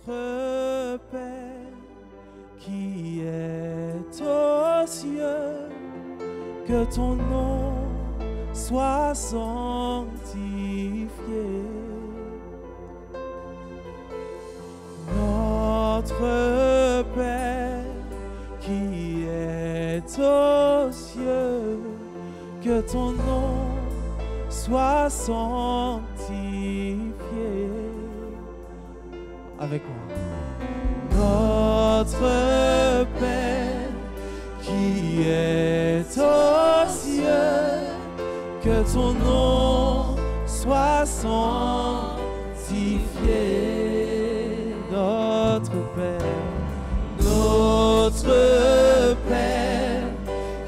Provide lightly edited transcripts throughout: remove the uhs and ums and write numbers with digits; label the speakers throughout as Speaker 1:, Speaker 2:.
Speaker 1: Notre Père qui est aux cieux, que ton nom soit sanctifié. Notre Père qui est aux cieux, que ton nom soit sanctifié. Avec moi. Notre Père qui est aux cieux, que ton nom soit sanctifié. Notre Père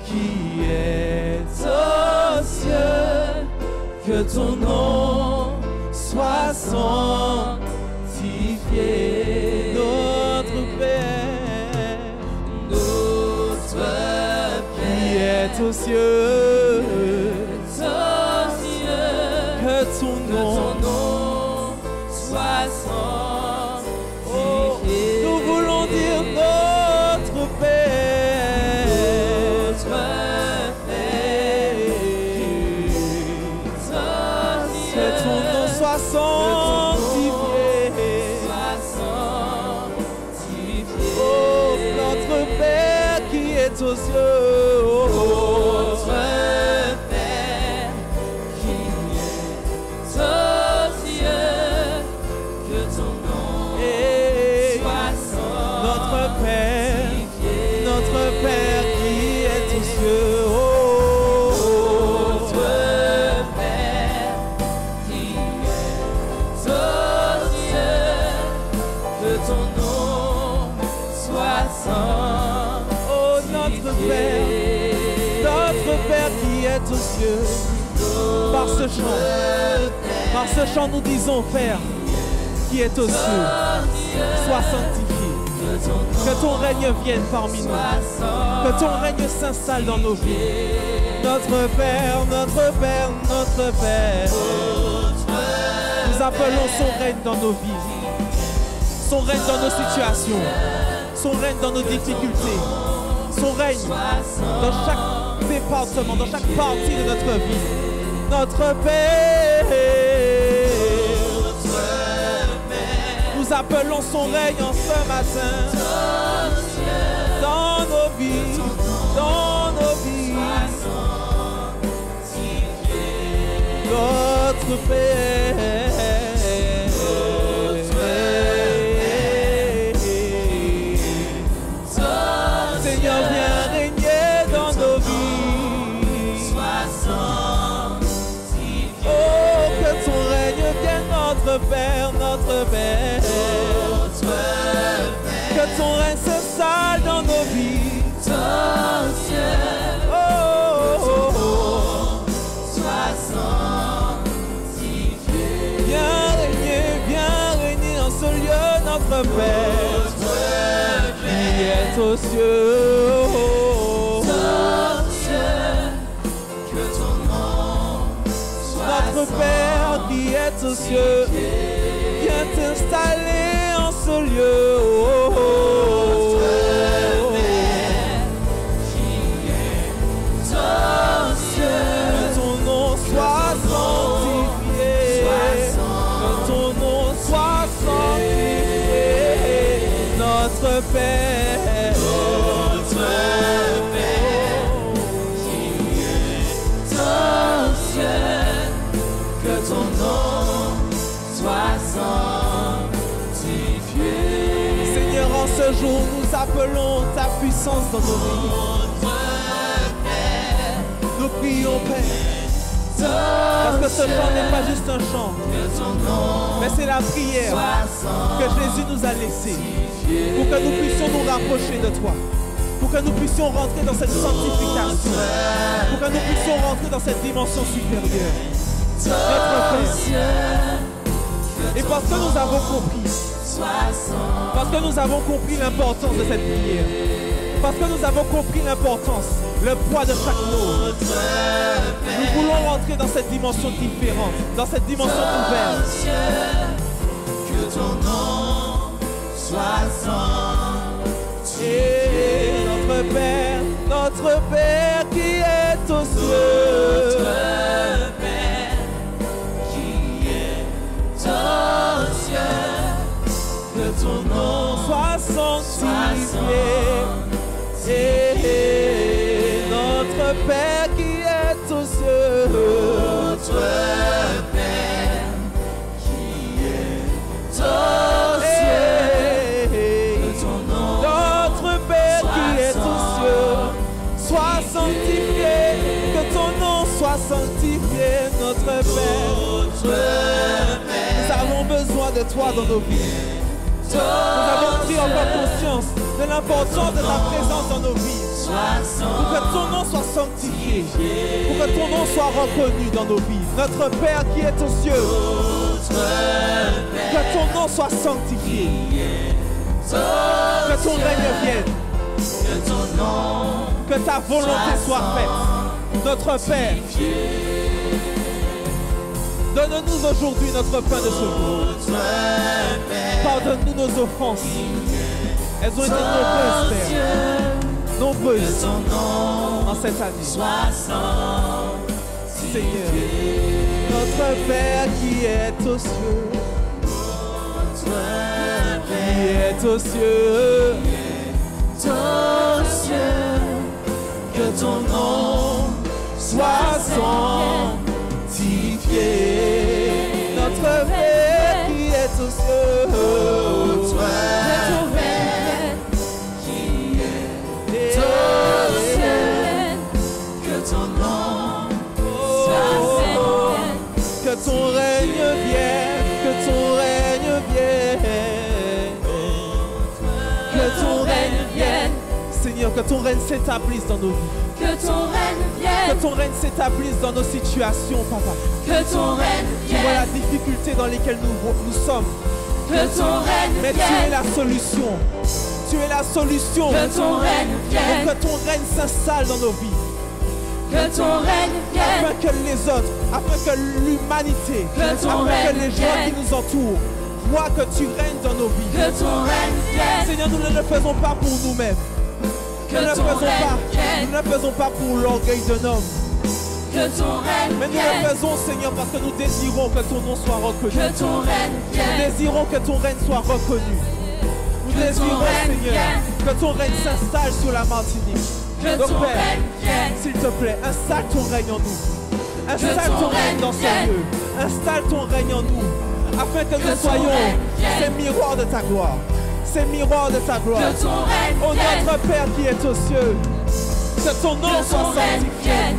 Speaker 1: qui est aux cieux, que ton nom soit sanctifié. Notre Père qui est aux cieux, que ton nom soit sanctifié. Nous voulons dire notre Père, que ton nom soit sanctifié. Oh, notre Père qui est aux cieux, notre Père qui est aux cieux, que ton nom soit sanctifié. Notre Père qui est aux cieux, notre Père qui est aux cieux, que ton nom soit sanctifié. Oh, notre Père qui est aux cieux, par ce chant nous disons, Père qui est aux cieux, sois sanctifié. Que ton règne vienne parmi nous, que ton règne s'installe dans nos vies. Notre Père, nous appelons son règne dans nos vies, son règne dans nos situations, son règne dans nos difficultés, son règne dans chaque département, dans chaque partie de notre vie. Notre Père, nous appelons son règne en ce matin dans nos vies, notre Père. Seigneur, viens régner dans nos vies. Oh, que ton règne vienne, notre Père, que ton règne s'installe dans nos vies. Oh, viens régner en ce lieu, notre Père qui est aux cieux. Notre Père qui est aux cieux, viens t'installer en ce lieu. Que ton nom soit sanctifié, que ton nom soit sanctifié. Notre Père, qui est aux cieux, que ton nom soit sanctifié. Seigneur, en ce jour, nous appelons ta puissance dans nos vies. Nous prions, Père, parce que ce chant n'est pas juste un chant, mais c'est la prière que Jésus nous a laissée pour que nous puissions nous rapprocher de toi, pour que nous puissions rentrer dans cette sanctification, pour que nous puissions rentrer dans cette dimension supérieure. Notre Père, et parce que nous avons compris l'importance de cette prière, parce que nous avons compris l'importance, le poids de chaque mot, nous voulons rentrer dans cette dimension différente, dans cette dimension ouverte.
Speaker 2: Que ton nom ton nom
Speaker 1: soit sanctifié. Et notre Père qui est aux cieux,
Speaker 2: notre Père qui est aux cieux, que ton nom,
Speaker 1: notre Père qui est aux cieux, soit sanctifié, que ton nom soit sanctifié, notre Père. Nous avons besoin de toi dans nos vies. Nous avons pris encore conscience de l'importance de ta présence dans nos vies. Pour que ton nom soit sanctifié, pour que ton nom soit reconnu dans nos vies. Notre Père qui est aux cieux, que ton nom soit sanctifié, que ton règne vienne, que ta volonté soit faite. Notre Père, donne-nous aujourd'hui notre pain de secours. Pardonne-nous nos offenses. Elles ont été nombreuses, Père. Nombreuses en cette année. Seigneur, notre Père qui est aux cieux, qui est aux cieux, que ton nom soit sanctifié. Notre Père qui est aux cieux, que ton règne vienne, que ton règne vienne, que ton règne vienne. Seigneur, que ton règne s'établisse dans nos vies.
Speaker 3: Que ton règne vienne.
Speaker 1: Que ton règne s'établisse dans nos situations, Papa.
Speaker 3: Que ton règne
Speaker 1: Tu vois la
Speaker 3: vienne.
Speaker 1: difficulté dans laquelle nous sommes.
Speaker 3: Que ton règne
Speaker 1: Mais tu es
Speaker 3: vienne.
Speaker 1: la solution. Tu es la solution.
Speaker 3: Que ton règne
Speaker 1: Pour
Speaker 3: vienne.
Speaker 1: que ton règne s'installe dans nos vies.
Speaker 3: Que ton règne vienne.
Speaker 1: Afin que les autres, afin que l'humanité,
Speaker 3: Que ton
Speaker 1: afin que
Speaker 3: règne
Speaker 1: les gens
Speaker 3: vienne.
Speaker 1: qui nous entourent voient que tu règnes dans nos vies.
Speaker 3: Que ton règne vienne.
Speaker 1: Seigneur, nous ne le faisons pas pour nous-mêmes. Nous ne le
Speaker 3: Que ton
Speaker 1: faisons pas.
Speaker 3: règne vienne.
Speaker 1: Nous ne le faisons pas pour l'orgueil d'un homme.
Speaker 3: Que ton règne
Speaker 1: Mais nous le
Speaker 3: vienne.
Speaker 1: faisons, Seigneur, parce que nous désirons que ton nom soit reconnu.
Speaker 3: Que ton règne
Speaker 1: Nous
Speaker 3: vienne.
Speaker 1: désirons que ton règne soit reconnu. Nous
Speaker 3: Que ton
Speaker 1: désirons,
Speaker 3: règne
Speaker 1: Seigneur,
Speaker 3: vienne.
Speaker 1: que ton règne s'installe sur la Martinique.
Speaker 3: Que
Speaker 1: Donc,
Speaker 3: ton
Speaker 1: Père,
Speaker 3: règne vienne.
Speaker 1: s'il te plaît, installe ton règne en nous. Installe
Speaker 3: ton
Speaker 1: ton règne
Speaker 3: règne
Speaker 1: dans ce
Speaker 3: vienne.
Speaker 1: lieu. Installe ton règne en nous, afin que nous
Speaker 3: ton
Speaker 1: soyons
Speaker 3: règne vienne.
Speaker 1: ces miroirs de ta gloire. Ces miroirs de ta gloire.
Speaker 3: Que ton règne
Speaker 1: Ô
Speaker 3: vienne.
Speaker 1: notre Père qui est aux cieux, que ton nom
Speaker 3: Que
Speaker 1: soit
Speaker 3: ton règne
Speaker 1: sanctifié.
Speaker 3: vienne.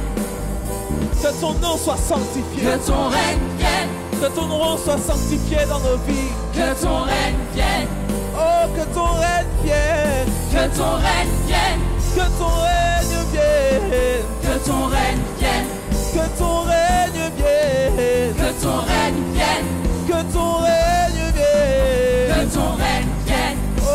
Speaker 1: Que ton nom soit sanctifié.
Speaker 3: Que ton règne vienne.
Speaker 1: Que ton nom soit sanctifié dans nos vies.
Speaker 3: Que ton règne vienne.
Speaker 1: Oh, que ton règne vienne.
Speaker 3: Que ton règne vienne.
Speaker 1: Que ton règne vienne.
Speaker 3: Que ton règne vienne.
Speaker 1: Que ton règne vienne.
Speaker 3: Que ton règne vienne.
Speaker 1: Que ton règne vienne.
Speaker 3: Que ton règne vienne.
Speaker 1: Oh, oh,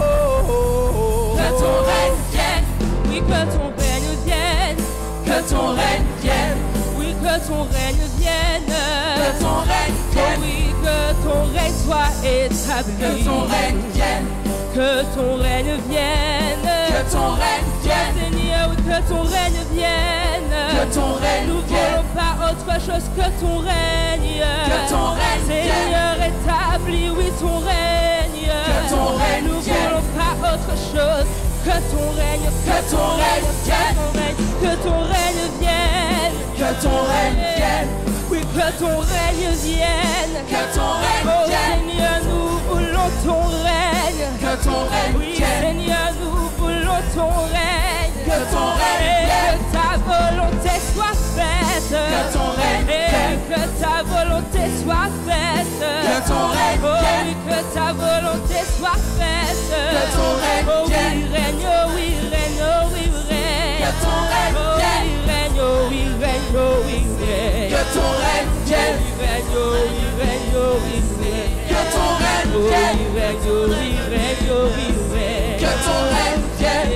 Speaker 1: oh, oh, oh.
Speaker 3: Que ton règne vienne. Oui, que ton règne vienne. Que ton règne vienne. Oui, que ton règne vienne. Que ton règne vienne. Oui, que ton règne soit établi. Que ton règne vienne. Que ton règne vienne. Que ton règne vienne. Seigneur, oui, que ton règne vienne. Que ton règne nous vienne. Nous voulons pas autre chose que ton règne. Que ton règne Seigneur, établis, oui, ton règne. Que ton règne nous voulons pas autre chose que ton règne. Que ton règne vienne. Que ton règne vienne. Que ton règne vienne. Oui, que ton règne vienne. Que ton règne vienne. Oh Seigneur, nous voulons ton règne. Que ton règne vienne. Oui, Seigneur, nous voulons ton règne. Que ton règne vienne. Que ta volonté soit faite. Que ton règne vienne. Que ta volonté soit faite. Que ton règne vienne. Oui, que ta volonté soit faite. Que ton règne vienne. Oh oui, règne, oh oui, règne, oh oui, règne. Que ton règne vienne. Oh oui, règne, oh oui, règne. Que ton règne vienne. Oh oui, règne, oh oui, règne. Que ton règne vienne. Oh oui, règne, oh oui, règne. Que ton règne vienne.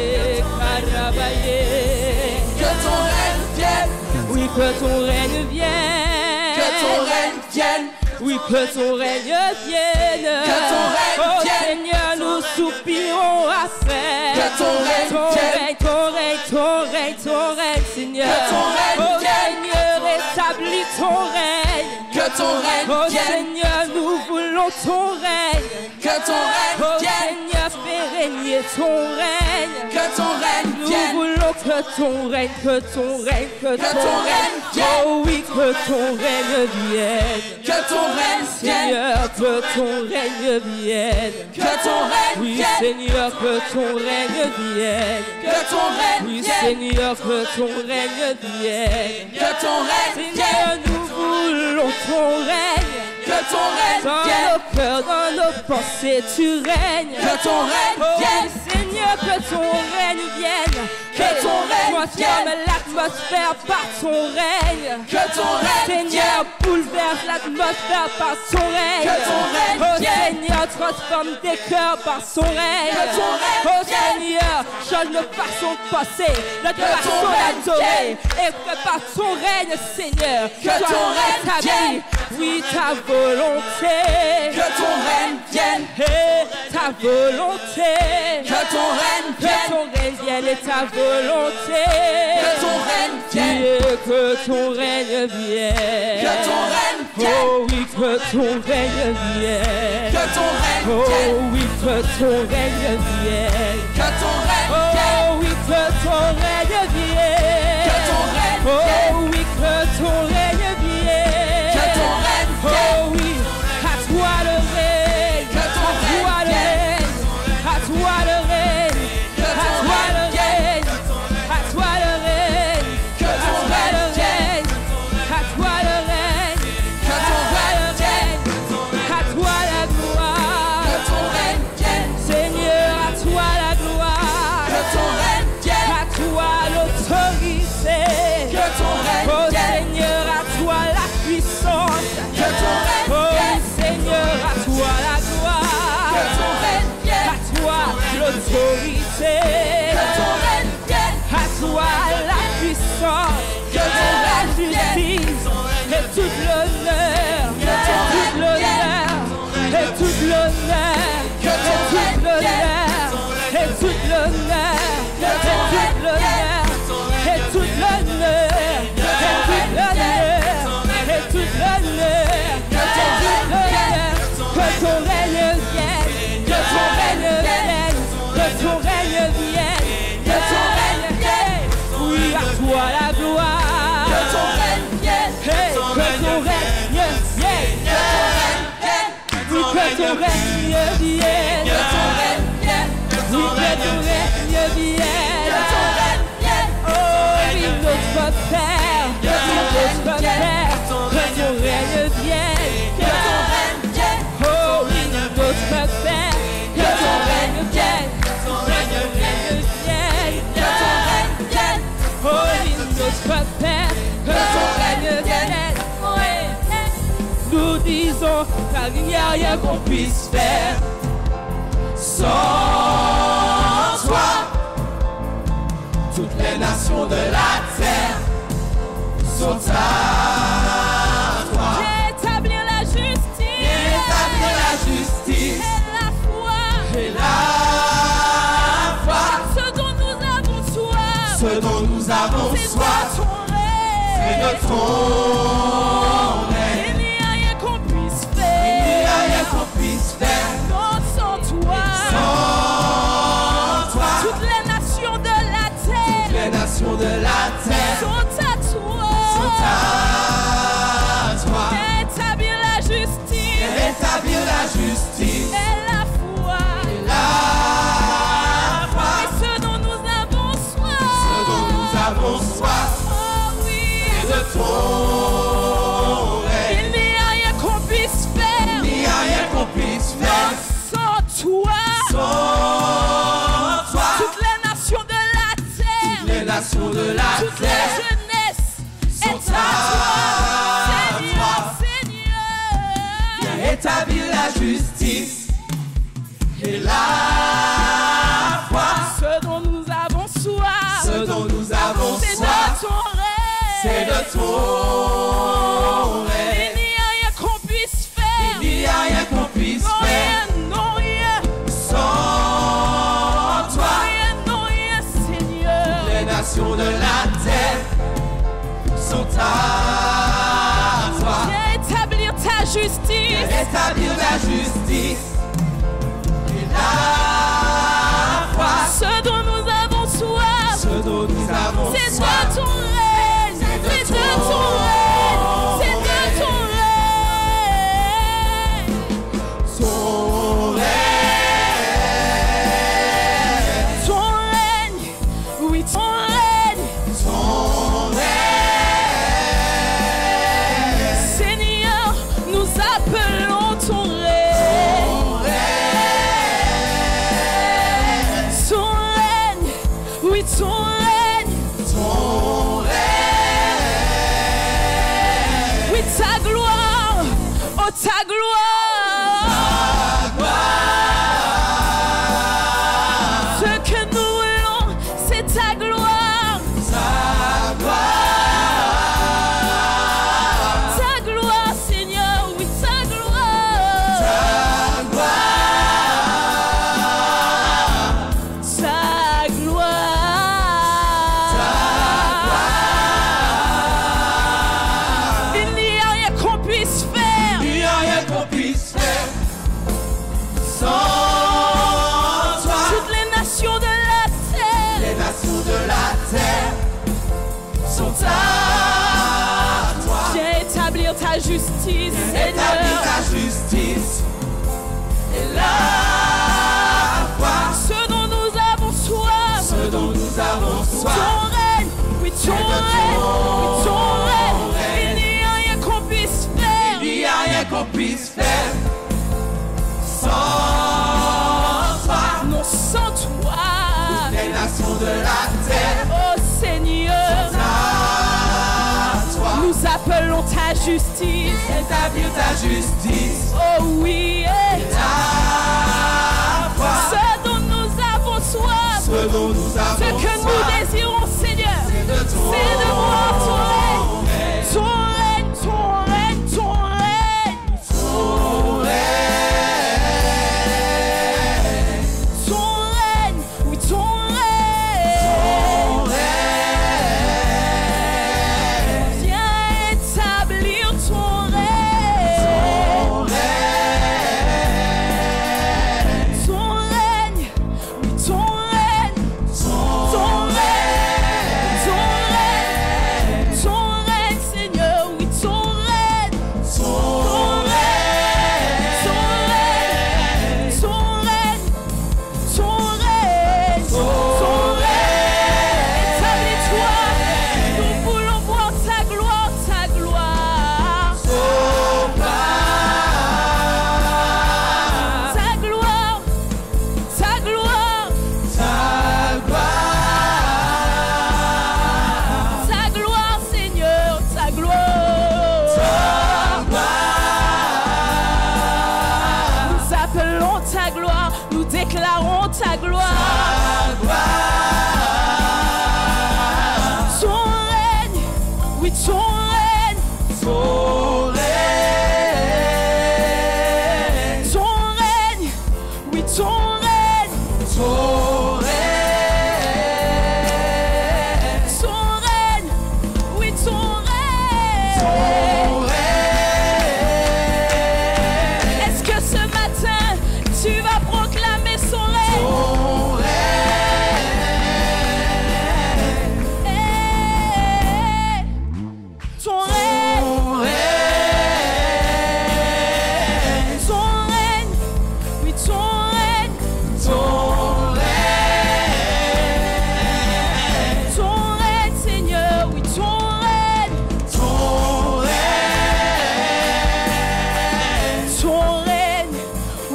Speaker 3: Que ton règne vienne. Oui, que ton règne vienne. Que ton règne vienne. Oui, que ton règne vienne. Que ton règne vienne. Oh Seigneur, nous soupirons à faire. Que ton règne vienne. Ton règne, ton règne, ton règne, Seigneur. Que ton règne vienne. Oh Seigneur, établis ton règne. Que ton règne vienne. Oh Seigneur, nous voulons voulons ton règne.
Speaker 2: Que ton règne
Speaker 3: Oh
Speaker 2: vienne.
Speaker 3: Seigneur, fais régner ton règne.
Speaker 2: Que ton règne
Speaker 3: Nous
Speaker 2: vienne.
Speaker 3: voulons que ton règne, que ton règne, que ton
Speaker 2: règne vienne.
Speaker 3: Oh oui, que ton règne vienne.
Speaker 2: Que ton règne vienne.
Speaker 3: Seigneur, que ton règne vienne.
Speaker 2: Que ton règne
Speaker 3: Oui,
Speaker 2: vienne.
Speaker 3: Seigneur, que ton règne vienne.
Speaker 2: Que ton règne
Speaker 3: Oui,
Speaker 2: vienne.
Speaker 3: Seigneur, que ton règne vienne.
Speaker 2: Que ton règne
Speaker 3: Seigneur,
Speaker 2: vienne.
Speaker 3: nous voulons ton règne.
Speaker 2: Que ton règne
Speaker 3: Dans
Speaker 2: vienne.
Speaker 3: nos cœurs, dans nos pensées, tu règnes.
Speaker 2: Que ton règne
Speaker 3: Oh,
Speaker 2: vienne.
Speaker 3: Seigneur, que ton règne vienne.
Speaker 2: Que ton règne
Speaker 3: Transforme l'atmosphère par ton règne.
Speaker 2: Que ton règne
Speaker 3: Seigneur,
Speaker 2: vienne.
Speaker 3: bouleverse l'atmosphère par ton règne.
Speaker 2: Que ton règne
Speaker 3: Oh
Speaker 2: vienne.
Speaker 3: Seigneur, transforme des cœurs par son règne.
Speaker 2: Que ton règne
Speaker 3: Oh
Speaker 2: vienne.
Speaker 3: Seigneur, change nos façons de penser, notre
Speaker 2: Que ton
Speaker 3: façon
Speaker 2: règne
Speaker 3: d'adorer.
Speaker 2: vienne.
Speaker 3: Et que par ton règne, Seigneur,
Speaker 2: Que
Speaker 3: soit
Speaker 2: ton règne
Speaker 3: établi,
Speaker 2: vienne.
Speaker 3: oui, ta volonté.
Speaker 2: Que ton règne vienne.
Speaker 3: Et ta volonté.
Speaker 2: Que ton règne
Speaker 3: Que
Speaker 2: vienne.
Speaker 3: ton règne vienne et ta volonté.
Speaker 2: Que ton règne vienne.
Speaker 3: Et que ton règne vienne.
Speaker 2: Que ton règne vienne.
Speaker 3: Oh oui, que ton règne vienne.
Speaker 2: Que ton règne
Speaker 3: Oh
Speaker 2: vienne.
Speaker 3: oui, que ton règne vienne.
Speaker 2: Que ton règne vienne.
Speaker 3: Oh oui, que ton règne vienne.
Speaker 2: Que ton règne
Speaker 3: Oh
Speaker 2: vienne.
Speaker 3: oui, que ton règne vienne.
Speaker 2: Que ton règne vienne.
Speaker 3: Oh oui, à toi le règne.
Speaker 2: Que ton
Speaker 3: À toi
Speaker 2: règne
Speaker 3: le
Speaker 2: vienne.
Speaker 3: règne. À toi le règne.
Speaker 2: Que
Speaker 3: À
Speaker 2: ton
Speaker 3: toi le
Speaker 2: règne vienne.
Speaker 3: règne. À toi le règne.
Speaker 2: Que
Speaker 3: À
Speaker 2: ton
Speaker 3: toi le
Speaker 2: règne vienne.
Speaker 3: règne. À toi le règne.
Speaker 2: Que ton règne vienne.
Speaker 3: À toi la gloire.
Speaker 2: Que ton règne vienne.
Speaker 3: Seigneur, à toi la gloire.
Speaker 2: Que ton règne vienne.
Speaker 3: À toi l'autorité.
Speaker 2: Que ton règne
Speaker 3: Oh
Speaker 2: vienne.
Speaker 3: Seigneur, à toi la puissance.
Speaker 2: Que ton règne
Speaker 3: Oh
Speaker 2: vienne.
Speaker 3: Seigneur, à toi la
Speaker 2: Que
Speaker 3: gloire.
Speaker 2: ton règne vienne.
Speaker 3: À toi l'autorité.
Speaker 2: Que ton règne vienne.
Speaker 3: À toi la puissance.
Speaker 2: Que ton
Speaker 3: La
Speaker 2: règne vienne.
Speaker 3: justice. Et toute l'honneur.
Speaker 2: Que ton
Speaker 3: Et toute
Speaker 2: règne
Speaker 3: l'honneur. Et toute l'honneur.
Speaker 2: Que
Speaker 3: Et
Speaker 2: ton
Speaker 3: toute
Speaker 2: règne
Speaker 3: l'honneur. Et toute l'honneur.
Speaker 2: Que
Speaker 3: Et
Speaker 2: ton
Speaker 3: toute
Speaker 2: règne
Speaker 3: l'honneur. Et toute l'honneur. Et toute l'honneur. Et toute l'honneur.
Speaker 2: Que ton règne vienne.
Speaker 3: Que ton règne vienne. Que ton règne vienne. Que ton règne vienne.
Speaker 2: Que ton règne vienne.
Speaker 3: Oui, à toi la gloire.
Speaker 2: Que ton règne vienne.
Speaker 3: Hey, que ton règne vienne.
Speaker 2: Que ton règne vienne.
Speaker 3: Oui, que ton règne vienne.
Speaker 2: Que ton règne vienne.
Speaker 3: Oui, que ton règne vienne.
Speaker 2: Que ton règne vienne.
Speaker 3: Oh, oui, notre Père.
Speaker 2: Que ton
Speaker 3: Oui,
Speaker 2: règne
Speaker 3: notre
Speaker 2: vienne.
Speaker 3: Père. Que ton règne vienne.
Speaker 2: Que ton règne vienne.
Speaker 3: Oh, oui, notre Père. Que ton règne vienne. Que ton règne vienne.
Speaker 2: Que ton règne vienne.
Speaker 3: Oh, oui, notre Père. Que ton règne vienne. Oui. Nous disons car il n'y a rien qu'on puisse faire
Speaker 2: Sans toi, toutes les nations de la terre sont à toi.
Speaker 3: Établir la justice
Speaker 2: Établir la justice
Speaker 3: et la foi.
Speaker 2: et la foi.
Speaker 3: Ce dont nous avons soif,
Speaker 2: Ce dont nous avons
Speaker 3: c'est
Speaker 2: soif,
Speaker 3: de ton
Speaker 2: c'est
Speaker 3: règne.
Speaker 2: de ton règne.
Speaker 3: Il n'y a rien qu'on puisse
Speaker 2: Il n'y a rien
Speaker 3: faire
Speaker 2: qu'on puisse faire
Speaker 3: non, sans toi.
Speaker 2: sans toi.
Speaker 3: Toutes les nations de la terre
Speaker 2: Les nations de la terre
Speaker 3: sont à toi.
Speaker 2: sont à toi.
Speaker 3: Établir la justice
Speaker 2: Rétablir la justice
Speaker 3: et la foi.
Speaker 2: et la foi.
Speaker 3: Et ce dont nous avons soif.
Speaker 2: Ce dont nous avons soif,
Speaker 3: Oh oui.
Speaker 2: c'est de ton règne.
Speaker 3: Il n'y a rien qu'on puisse faire
Speaker 2: Il n'y a rien qu'on puisse faire
Speaker 3: sans toi.
Speaker 2: sans toi.
Speaker 3: Toutes les nations de la terre,
Speaker 2: Les nations de la
Speaker 3: toute la
Speaker 2: terre
Speaker 3: jeunesse est
Speaker 2: sont
Speaker 3: à
Speaker 2: à
Speaker 3: toi. Seigneur, Seigneur.
Speaker 2: Rétablir la justice et la foi.
Speaker 3: Ce dont nous avons soif,
Speaker 2: Ce dont nous avons
Speaker 3: c'est
Speaker 2: soif,
Speaker 3: de ton règne.
Speaker 2: c'est de ton
Speaker 3: Il
Speaker 2: règne.
Speaker 3: n'y a rien qu'on puisse faire.
Speaker 2: Il n'y a rien qu'on puisse
Speaker 3: Non,
Speaker 2: faire
Speaker 3: rien, non, rien.
Speaker 2: sans toi.
Speaker 3: Rien, non, rien, Seigneur.
Speaker 2: Les nations de la terre sont à toi.
Speaker 3: Viens établir ta justice
Speaker 2: Rétablir la justice justice et la foi.
Speaker 3: Ce dont nous avons soif,
Speaker 2: Ce dont nous avons
Speaker 3: c'est
Speaker 2: soif.
Speaker 3: de ton règne, c'est de ton règne, c'est de ton règne.
Speaker 2: Ton règne,
Speaker 3: Ton règne, oui, ton règne.
Speaker 2: ton règne,
Speaker 3: Seigneur, nous appelons ton règne. Ton règne, oui, ton règne.
Speaker 2: ton règne,
Speaker 3: Oui, ta gloire, oh ta gloire. Ce que nous voulons, c'est ta gloire. Ta gloire, Seigneur, oui, ta gloire. Ta gloire. Il n'y a rien qu'on puisse faire.
Speaker 2: il n'y a rien qu'on puisse faire sans toi.
Speaker 3: Toutes les nations de la terre
Speaker 2: Les nations de la terre sont à toi.
Speaker 3: viens établir ta justice,
Speaker 2: Établis
Speaker 3: Seigneur.
Speaker 2: ta justice et la foi.
Speaker 3: Ce dont nous avons soif,
Speaker 2: Ce dont nous avons
Speaker 3: ton
Speaker 2: soif.
Speaker 3: règne, oui, ton règne, oui, ton règne.
Speaker 2: règne.
Speaker 3: Il n'y a rien qu'on puisse faire.
Speaker 2: Il n'y a rien qu'on puisse faire sans toi.
Speaker 3: Non, sans toi.
Speaker 2: Les nations de la terre
Speaker 3: Oh Seigneur,
Speaker 2: à toi.
Speaker 3: nous appelons ta justice.
Speaker 2: Établis ta justice
Speaker 3: Oh oui,
Speaker 2: et la foi.
Speaker 3: ce dont nous avons soif,
Speaker 2: Ce dont nous
Speaker 3: ce
Speaker 2: avons
Speaker 3: que nous
Speaker 2: soif.
Speaker 3: désirons, Seigneur,
Speaker 2: C'est de ton
Speaker 3: c'est de voir ton règne,
Speaker 2: règne.
Speaker 3: ton règne, ton règne, ton règne,
Speaker 2: Ton règne.
Speaker 3: ton règne, oui, ton règne.
Speaker 2: Ton règne.
Speaker 3: Viens établir ton règne,
Speaker 2: Ton règne.
Speaker 3: ton règne, oui, ton règne.
Speaker 2: Ton règne.
Speaker 3: Ton règne, Seigneur, oui, ton règne,
Speaker 2: Ton règne.
Speaker 3: ton règne, ton règne, ton règne, ton règne. Établis-toi, nous voulons voir ta gloire, ta gloire, ta gloire, ta gloire, ta gloire, Seigneur, ta gloire. Nous appelons ta gloire, nous déclarons ta gloire. Ton règne, oui, ton règne,
Speaker 2: Ton règne.
Speaker 3: ton règne, oui, ton règne,
Speaker 2: Ton règne.
Speaker 3: ton règne, oui, ton règne.
Speaker 2: Ton règne.
Speaker 3: Est-ce que ce matin, tu vas proclamer son règne?
Speaker 2: Ton règne.
Speaker 3: Hey, ton règne,
Speaker 2: Ton règne.
Speaker 3: ton règne, oui, ton règne,
Speaker 2: Ton règne.
Speaker 3: ton règne, Seigneur, oui, ton règne,
Speaker 2: Ton règne.
Speaker 3: ton règne,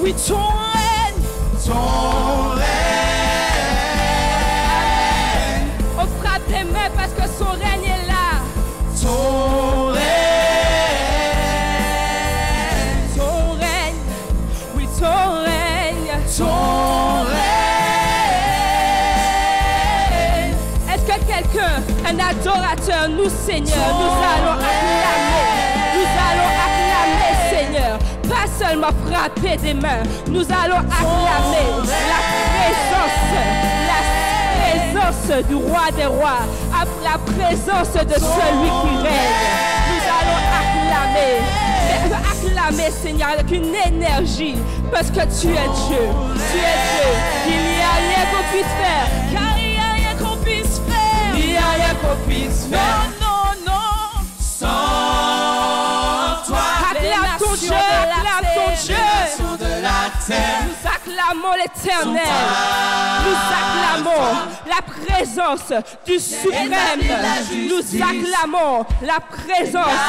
Speaker 3: oui, ton règne.
Speaker 2: Ton règne.
Speaker 3: On frappe les mains parce que son règne est là.
Speaker 2: Ton règne.
Speaker 3: Ton règne, oui, ton règne.
Speaker 2: Ton règne.
Speaker 3: Est-ce que quelqu'un, un adorateur, nous, Seigneur, nous allons acclamer. Nous allons acclamer, Seigneur. Pas seulement frapper des mains, nous allons acclamer la présence du roi des rois, la présence de celui qui règne. Nous allons acclamer. acclamer, Seigneur, avec une énergie, parce que tu es Dieu. Tu es Dieu. Il n'y a rien qu'on puisse faire, car il n'y a rien qu'on puisse faire.
Speaker 2: Il n'y a rien qu'on puisse faire.
Speaker 3: Non, non, non.
Speaker 2: Sans toi,
Speaker 3: Acclame ton Dieu, acclame ton Dieu.
Speaker 2: les nations de la terre.
Speaker 3: Nous acclamons l'Éternel. Nous acclamons la présence du suprême. Nous acclamons la présence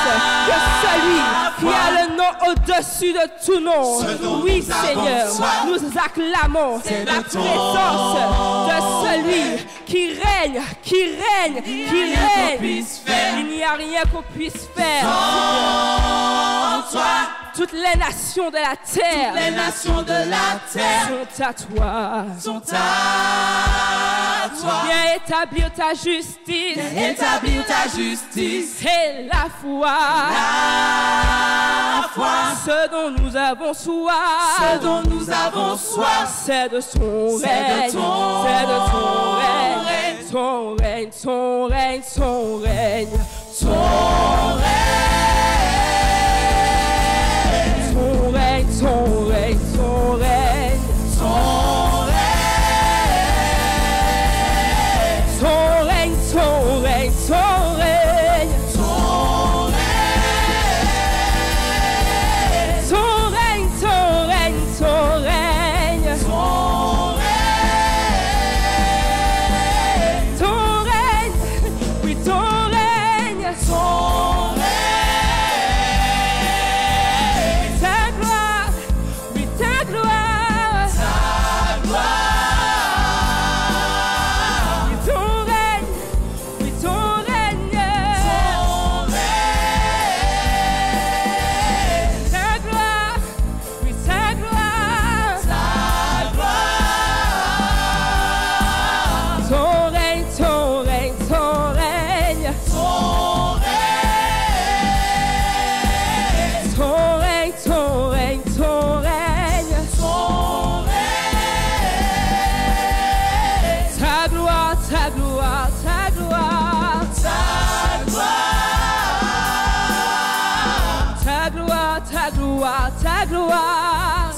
Speaker 3: de celui qui a le nom au-dessus de tout nom. Oui, Seigneur, nous acclamons la présence de celui qui règne, qui règne, qui règne. Il n'y a rien qu'on puisse faire.
Speaker 2: Sans toi,
Speaker 3: toutes les nations de la terre,
Speaker 2: les nations de la terre
Speaker 3: sont à toi.
Speaker 2: sont à toi.
Speaker 3: Viens établir ta justice
Speaker 2: Établir ta justice,
Speaker 3: et la foi.
Speaker 2: la foi,
Speaker 3: Ce dont nous avons soif,
Speaker 2: ce dont nous avons soif,
Speaker 3: c'est de son
Speaker 2: c'est
Speaker 3: règne,
Speaker 2: de ton
Speaker 3: c'est de ton règne,
Speaker 2: règne.
Speaker 3: ton règne, ton règne, ton règne,
Speaker 2: ton règne,
Speaker 3: ton règne, ton règne, ton règne,
Speaker 2: ton règne,
Speaker 3: ton règne, ton règne, ton règne,
Speaker 2: ton règne,
Speaker 3: ton règne, ton règne, ton règne,
Speaker 2: ton règne,
Speaker 3: ton règne, oui ton règne,
Speaker 2: ton règne,
Speaker 3: ta gloire, oui ta gloire,
Speaker 2: ta gloire,
Speaker 3: ton règne, oui ton règne, ta gloire, oui ta gloire, ton règne, ton règne, ton règne, ton règne, ton règne, ton règne, ta gloire, ta gloire, ta gloire, ta gloire, ta gloire, ta gloire,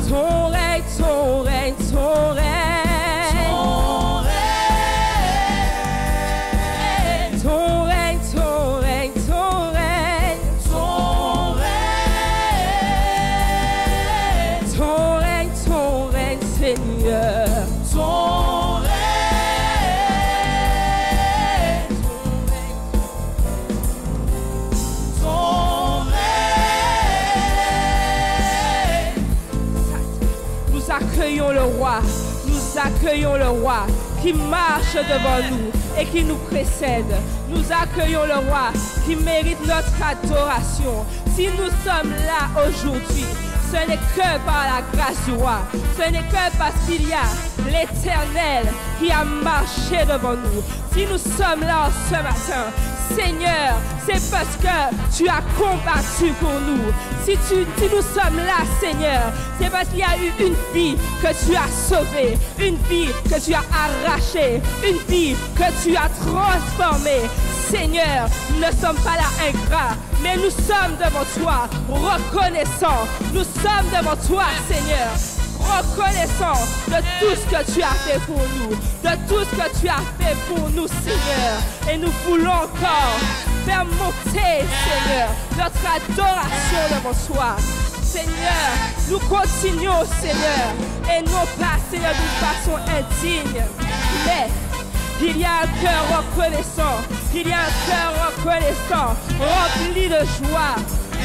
Speaker 3: ton règne, ton règne, ton règne, ton règne, ton règne, ton règne, ton règne, ton règne, Seigneur. Nous accueillons le roi, nous accueillons le roi qui marche devant nous et qui nous précède. Nous accueillons le roi qui mérite notre adoration. Si nous sommes là aujourd'hui, ce n'est que par la grâce du roi. Ce n'est que parce qu'il y a l'Éternel qui a marché devant nous. Si nous sommes là ce matin, Seigneur, c'est parce que tu as combattu pour nous. Si nous sommes là, Seigneur, c'est parce qu'il y a eu une vie que tu as sauvée, une vie que tu as arrachée, une vie que tu as transformée. Seigneur, nous ne sommes pas là ingrats, mais nous sommes devant toi reconnaissants. Nous sommes devant toi, Seigneur, reconnaissant de tout ce que tu as fait pour nous, de tout ce que tu as fait pour nous, Seigneur. Et nous voulons encore faire monter, Seigneur, notre adoration devant toi. Seigneur, nous continuons, Seigneur, et non pas, Seigneur, d'une façon indigne, mais il y a un cœur reconnaissant, il y a un cœur reconnaissant, rempli de joie,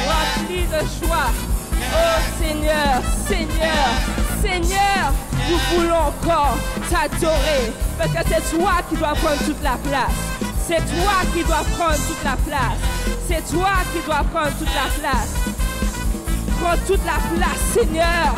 Speaker 3: rempli de joie. Oh Seigneur, Seigneur, Seigneur, nous voulons encore t'adorer, parce que c'est toi qui dois prendre toute la place. C'est toi qui dois prendre toute la place. C'est toi qui dois prendre toute la place. Prends toute la place, Seigneur.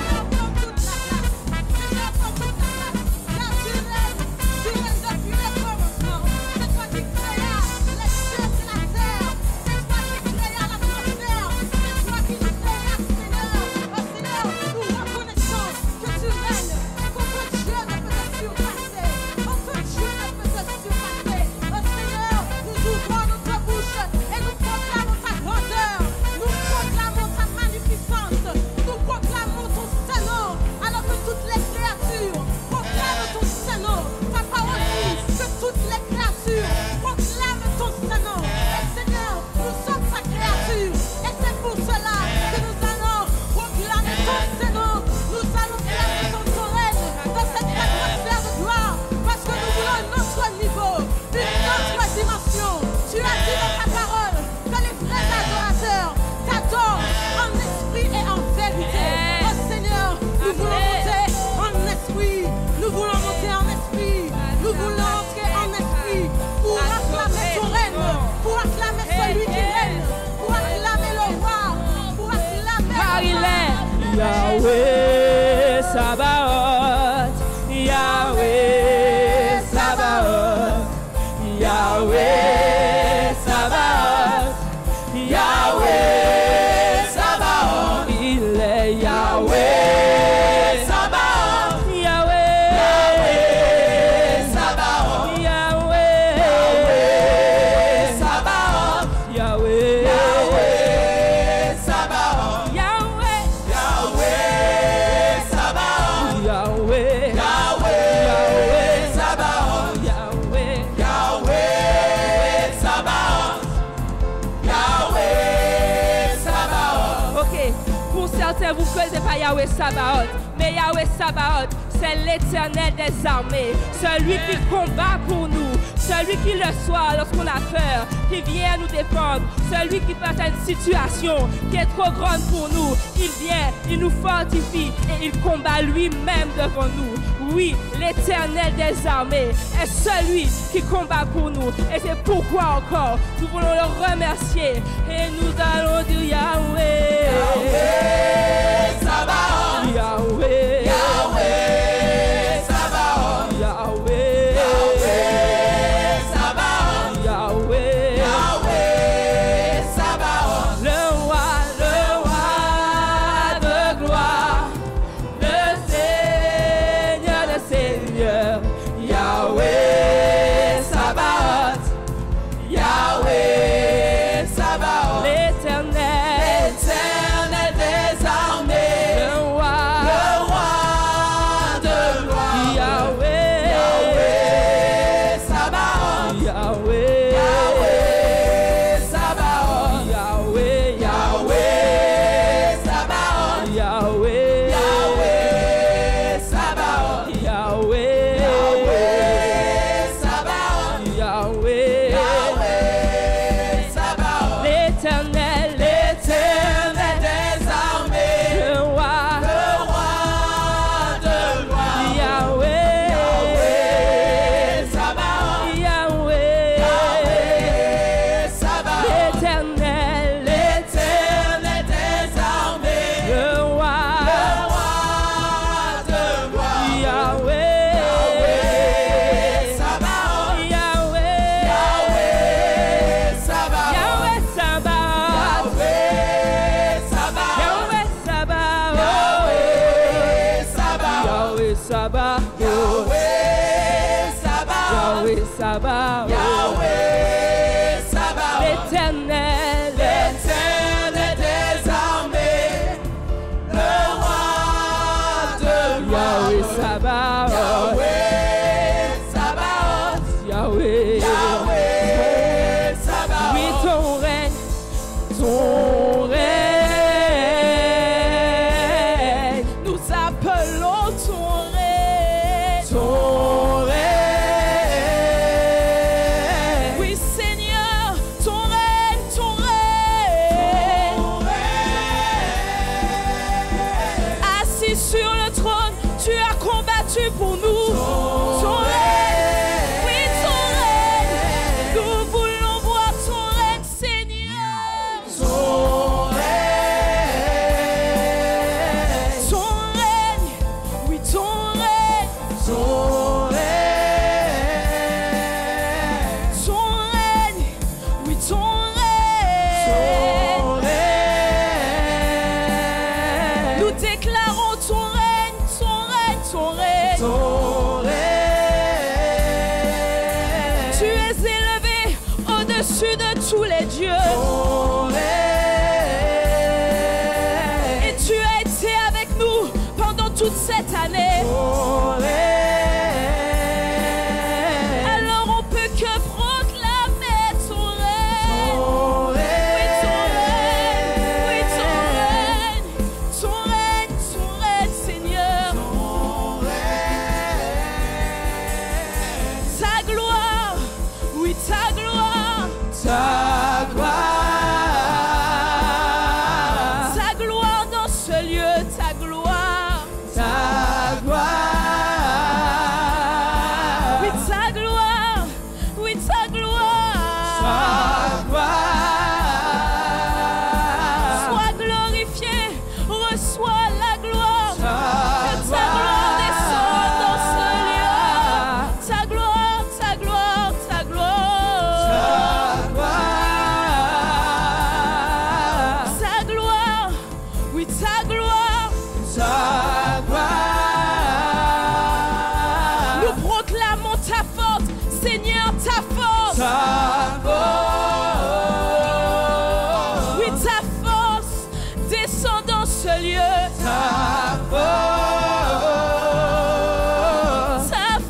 Speaker 4: Et
Speaker 3: Yahweh Sabaoth, Yahweh Sabaoth, Yahweh Sabaoth, Yahweh Sabaoth, il est Yahweh Sabaoth, Yahweh Sabaoth, Yahweh Sabaoth, Yahweh Sabaoth, Yahweh Sabaoth, Yahweh Sabaoth, Yahweh Sabaoth. Ok, pour certains vous ne connaissez pas Yahweh Sabaoth, mais Yahweh Sabaoth, c'est l'Éternel des armées, celui qui combat pour nous, celui qui le soir lorsqu'on a peur, qui vient nous défendre, celui qui passe à une situation qui est trop grande pour nous, il vient, il nous fortifie et il combat lui-même devant nous. Oui, l'Éternel des armées est celui qui combat pour nous et c'est pourquoi encore nous voulons le remercier et nous allons dire Yahweh,
Speaker 2: Yahweh Sabaoth,
Speaker 3: Yahweh,
Speaker 2: Yahweh Sabaoth,
Speaker 3: Yahweh,
Speaker 2: Yahweh Sabaoth,
Speaker 3: le roi de gloire, le Seigneur des seigneurs, Yahweh Sabaoth,
Speaker 2: Yahweh Sabaoth,
Speaker 3: l'Éternel
Speaker 2: des armées,
Speaker 3: le roi
Speaker 2: de gloire,
Speaker 3: Yahweh,
Speaker 2: Sabaoth,
Speaker 3: Yahweh,
Speaker 2: Sabaoth,
Speaker 3: Yahweh,
Speaker 2: Sabaoth,
Speaker 3: Yahweh,
Speaker 2: Sabaoth,
Speaker 3: Yahweh,
Speaker 2: Sabaoth,
Speaker 3: Yahweh,
Speaker 2: Sabaoth,
Speaker 3: l'Éternel
Speaker 2: des armées,
Speaker 3: le roi
Speaker 2: de gloire,
Speaker 3: Yahweh,
Speaker 2: Sabaoth,
Speaker 3: Yahweh,
Speaker 2: Sabaoth,
Speaker 3: l'Éternel
Speaker 2: des armées,
Speaker 3: le roi
Speaker 2: de gloire,
Speaker 3: Yahweh,
Speaker 2: Sabaoth,
Speaker 3: Yahweh,
Speaker 2: Sabaoth,
Speaker 3: Yahweh Sabaoth,
Speaker 2: Yahweh Sabaoth,
Speaker 3: Yahweh Sabaoth,
Speaker 2: Yahweh Sabaoth,
Speaker 3: Yahweh Sabaoth,
Speaker 2: Yahweh Sabaoth,
Speaker 3: l'Éternel,
Speaker 2: l'Éternel des armées, le roi de gloire,
Speaker 3: Yahweh Sabaoth,
Speaker 2: Sabaoth,
Speaker 3: Yahweh,
Speaker 2: Yahweh Sabaoth,
Speaker 3: oui ton règne, nous appelons ton règne, oui Seigneur, ton règne, assis sur le trône, tu as combattu pour nous, ton règne, oui ton règne, nous voulons voir ton règne Seigneur, ton règne, oui ton règne, oui ton règne, nous déclarons ton règne, ton règne, ton règne. Tu es élevé au-dessus de tous les dieux. Et tu as été avec nous pendant toute cette année. Alors on peut que proclamer ton règne. Oui, ton règne, oui, ton règne, ton règne, ton règne, Seigneur. Ta gloire, oui, ta gloire.
Speaker 2: Ta gloire,
Speaker 3: Ta gloire dans ce lieu, ta gloire.
Speaker 2: ta gloire.
Speaker 3: ce lieu.
Speaker 2: Ta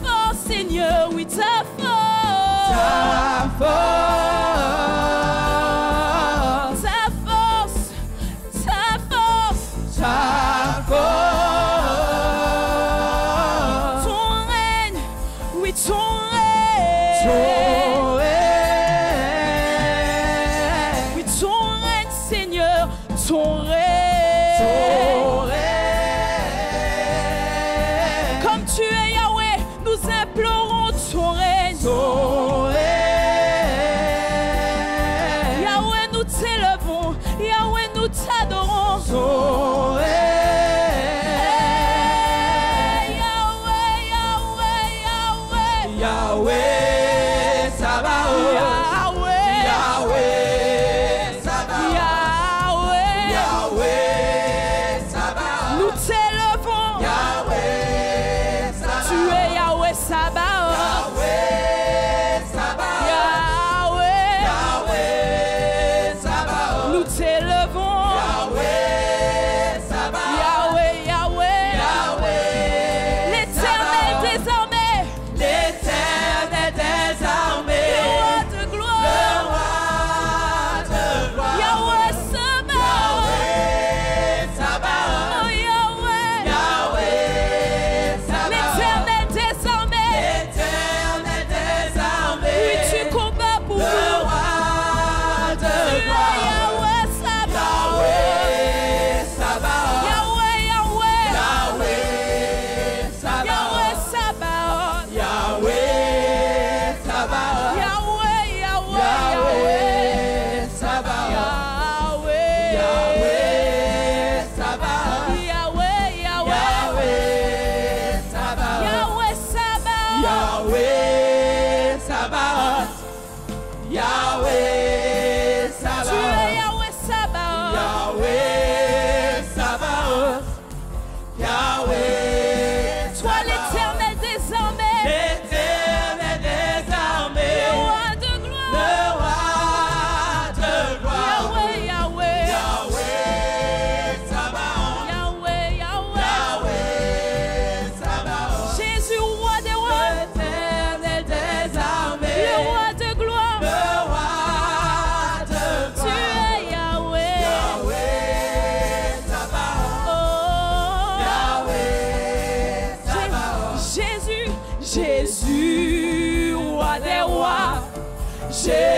Speaker 2: force,
Speaker 3: Seigneur, oui, ta force.
Speaker 2: ta force,
Speaker 3: Ta force, ta force.
Speaker 2: ta force.
Speaker 3: Ton règne, oui, ton règne.
Speaker 2: Ton
Speaker 3: Oui, ton règne, Seigneur, ton règne. Comme tu es Yahweh, nous implorons ton règne. Yahweh, nous t'élevons. Yahweh, nous t'adorons. Yahweh, Yahweh, Yahweh.
Speaker 2: Yahweh Sabaoth,
Speaker 3: Yahweh,
Speaker 2: Yahweh Sabaoth,
Speaker 3: Yahweh.
Speaker 2: Yahweh Sabaoth,
Speaker 3: Nous t'élevons.
Speaker 2: Yahweh Sabaoth,
Speaker 3: Tu es Yahweh Sabaoth.
Speaker 2: Yahweh Sabaoth,
Speaker 3: Yahweh.
Speaker 2: Yahweh Sabaoth,
Speaker 3: Nous t'élevons.
Speaker 2: Yahweh Sabaoth,
Speaker 3: Yahweh, Yahweh.
Speaker 2: Yahweh
Speaker 3: L'Éternel
Speaker 2: Sabaoth,
Speaker 3: des armées.
Speaker 2: l'Éternel des armées,
Speaker 3: Le roi de
Speaker 2: le
Speaker 3: gloire.
Speaker 2: roi de gloire,
Speaker 3: Yahweh Sabaoth.
Speaker 2: Yahweh Sabaoth,
Speaker 3: Oh Yahweh.
Speaker 2: Yahweh Sabaoth,
Speaker 3: L'Éternel des armées.
Speaker 2: l'Éternel des
Speaker 3: Oui,
Speaker 2: armées,
Speaker 3: tu combats pour
Speaker 2: le
Speaker 3: nous.
Speaker 2: roi
Speaker 3: Tu
Speaker 2: de
Speaker 3: es
Speaker 2: gloire,
Speaker 3: Yahweh Sabaoth.
Speaker 2: Yahweh Sabaoth,
Speaker 3: Yahweh, Yahweh.
Speaker 2: Yahweh Sabaoth,
Speaker 3: Yahweh Sabaoth.
Speaker 2: Yahweh Sabaoth,
Speaker 3: Yahweh, Yahweh,
Speaker 2: Yahweh
Speaker 3: Yahweh.
Speaker 2: Sabaoth,
Speaker 3: Yahweh.
Speaker 2: Yahweh Sabaoth,
Speaker 3: Yahweh, Yahweh.
Speaker 2: Yahweh Sabaoth,
Speaker 3: Yahweh Sabaoth.
Speaker 2: Yahweh Sabaoth, Yahweh
Speaker 3: Tu es
Speaker 2: Sabaoth,
Speaker 3: Yahweh Sabaoth.
Speaker 2: Yahweh Sabaoth, Yahweh
Speaker 3: Toi
Speaker 2: Sabaoth,
Speaker 3: l'Éternel des armées.
Speaker 2: l'Éternel des
Speaker 3: Le
Speaker 2: armées,
Speaker 3: roi de
Speaker 2: le
Speaker 3: gloire.
Speaker 2: roi de gloire,
Speaker 3: Yahweh, Yahweh.
Speaker 2: Yahweh Sabaoth,
Speaker 3: Yahweh, Yahweh.
Speaker 2: Yahweh Sabaoth,
Speaker 3: Jésus, roi des rois.
Speaker 2: l'Éternel des armées,
Speaker 3: Le roi de gloire.
Speaker 2: le roi de
Speaker 3: Tu
Speaker 2: gloire,
Speaker 3: es Yahweh.
Speaker 2: Yahweh Sabaoth,
Speaker 3: Oh.
Speaker 2: Yahweh Sabaoth,
Speaker 3: Jésus, Jésus, roi des rois.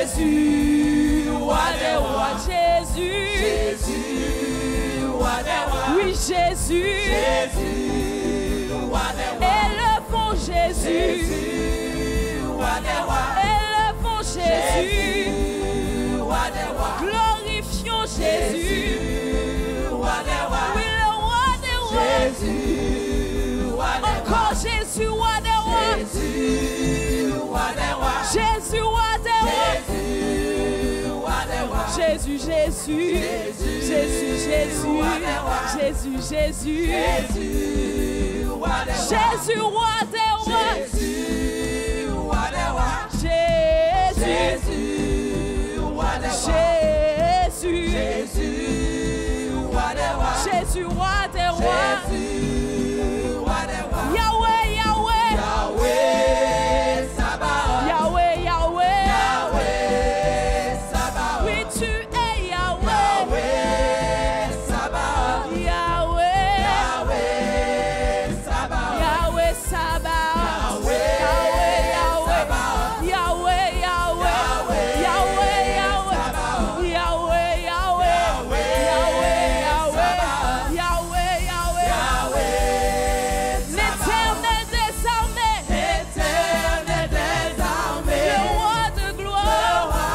Speaker 3: Jésus, roi des rois. Jésus,
Speaker 2: Jésus, roi des rois,
Speaker 3: oui, Jésus.
Speaker 2: Jésus, roi des rois,
Speaker 3: Élevons Jésus.
Speaker 2: Jésus, roi des rois,
Speaker 3: Élevons Jésus.
Speaker 2: Jésus, roi des rois,
Speaker 3: Glorifions Jésus.
Speaker 2: Jésus, roi des rois,
Speaker 3: Oui, le roi des rois.
Speaker 2: Jésus, roi des rois,
Speaker 3: Encore Jésus, roi des rois.
Speaker 2: Jésus, roi des rois,
Speaker 3: Jésus, roi des rois.
Speaker 2: Jésus, roi des rois,
Speaker 3: Jésus, Jésus. Jésus, Jésus.
Speaker 2: roi des rois,
Speaker 3: Jésus, Jésus.
Speaker 2: Jésus, roi des rois,
Speaker 3: Jésus, roi des rois.
Speaker 2: Jésus, roi des rois,
Speaker 3: Jésus.
Speaker 2: Jésus, roi des rois,
Speaker 3: Jésus.
Speaker 2: Jésus, roi des rois,
Speaker 3: Jésus, roi des rois.
Speaker 2: Jésus, roi des rois,
Speaker 3: Yahweh, Yahweh.
Speaker 2: Yahweh Sabaoth,
Speaker 3: Yahweh, Yahweh.
Speaker 2: Yahweh Sabaoth,
Speaker 3: Oui, tu es Yahweh.
Speaker 2: Yahweh Sabaoth,
Speaker 3: Yahweh.
Speaker 2: Yahweh Sabaoth,
Speaker 3: Yahweh Sabaoth.
Speaker 2: Yahweh Sabaoth,
Speaker 3: Yahweh, Yahweh. Yahweh, Yahweh.
Speaker 2: Sabaoth,
Speaker 3: Yahweh, Yahweh. Yahweh, Yahweh. Yahweh, Yahweh.
Speaker 2: Yahweh
Speaker 3: L'Éternel des armées.
Speaker 2: Éternel des armées,
Speaker 3: Le roi de
Speaker 2: le
Speaker 3: gloire.
Speaker 2: roi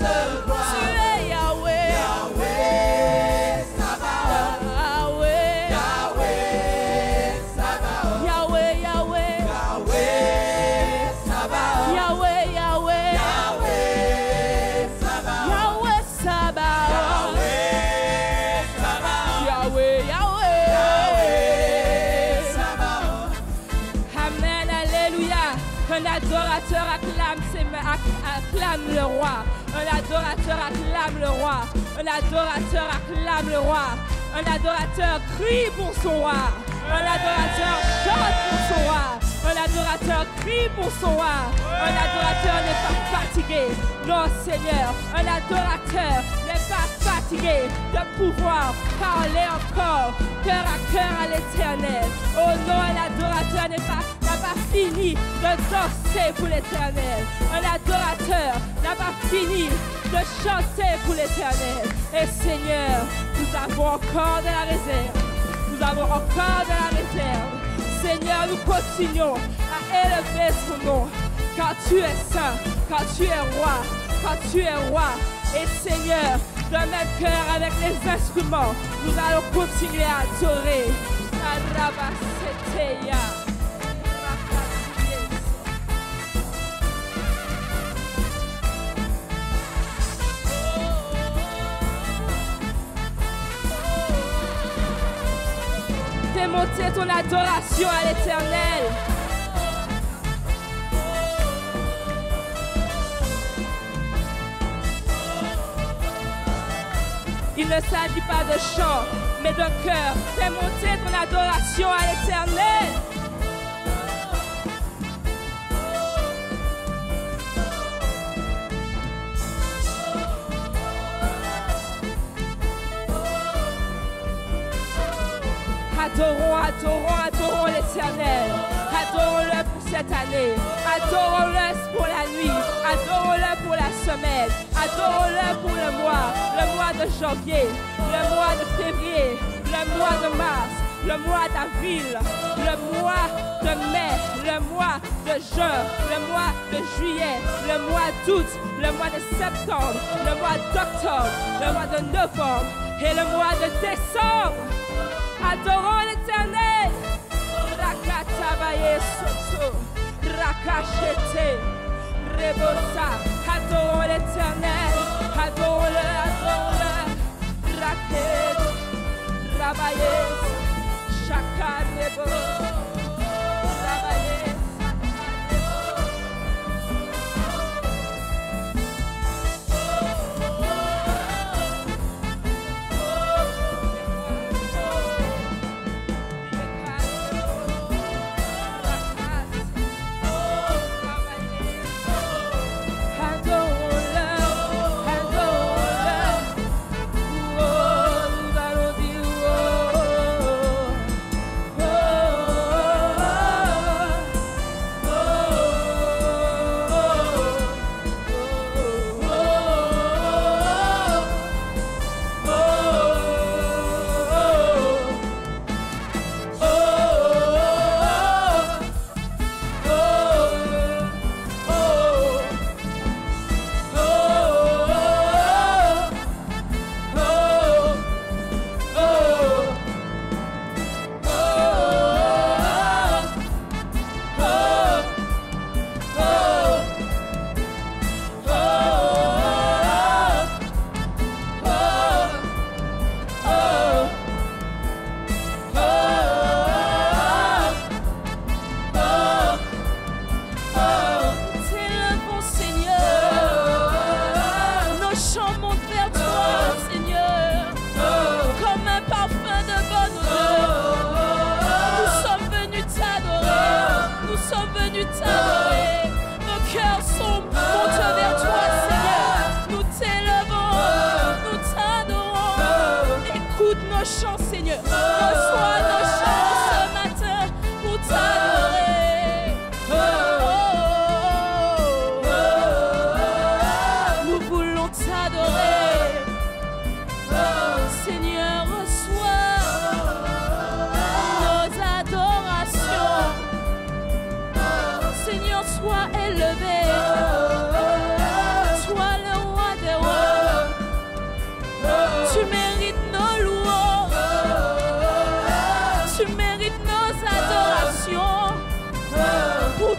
Speaker 2: de gloire,
Speaker 3: Tu es Yahweh.
Speaker 2: Yahweh Sabaoth,
Speaker 3: Yahweh.
Speaker 2: Yahweh Sabaoth,
Speaker 3: Yahweh, Yahweh.
Speaker 2: Yahweh Sabaoth,
Speaker 3: Yahweh, Yahweh.
Speaker 2: Yahweh Sabaoth,
Speaker 3: Yahweh Sabaoth.
Speaker 2: Yahweh Sabaoth,
Speaker 3: Yahweh, Yahweh.
Speaker 2: Sabaoth,
Speaker 3: Amen, alléluia. Un adorateur acclame, acclame le roi. Un adorateur acclame le roi. Un adorateur acclame le roi. Un adorateur crie pour son roi. Un adorateur chante pour son roi. Un adorateur crie pour son roi. Un adorateur n'est pas fatigué. Non, Seigneur, un adorateur n'est pas fatigué de pouvoir parler encore cœur à cœur à l'Éternel. Oh non, un adorateur n'a pas fini de danser pour l'Éternel. Un adorateur n'a pas fini de chanter pour l'Éternel. Et Seigneur, nous avons encore de la réserve. Nous avons encore de la réserve. Seigneur, nous continuons à élever son nom, car tu es saint, car tu es roi, car tu es roi. Et Seigneur, d'un même cœur avec les instruments, nous allons continuer à adorer. Fais monter ton adoration à l'Éternel. Il ne s'agit pas de chant, mais de cœur. Fais monter ton adoration à l'Éternel. Adorons, adorons, adorons l'Éternel. Adorons-le pour cette année. Adorons-le pour la nuit. Adorons-le pour la semaine. Adorons-le pour le mois de janvier, le mois de février, le mois de mars, le mois d'avril, le mois de mai, le mois de juin, le mois de juillet, le mois d'août, le mois de septembre, le mois d'octobre, le mois de novembre et le mois de décembre. Adorons l'Éternel. Rakatabaye soto, rakachete, rebosa. Adorons l'Éternel. Adorons-le, adorons-le. Raket, rabaye, chakarebo, rabaye.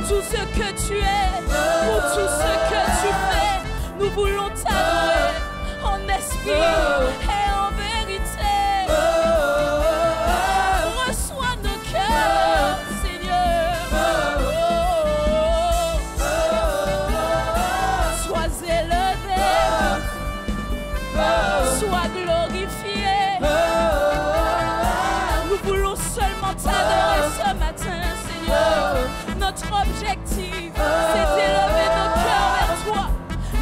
Speaker 3: Tout ce que tu es, pour tout ce que tu fais, nous voulons t'adorer en esprit et en vérité. Reçois nos cœurs, Seigneur. Sois élevé, sois glorifié. notre objectif, c'est d'élever nos cœurs vers toi.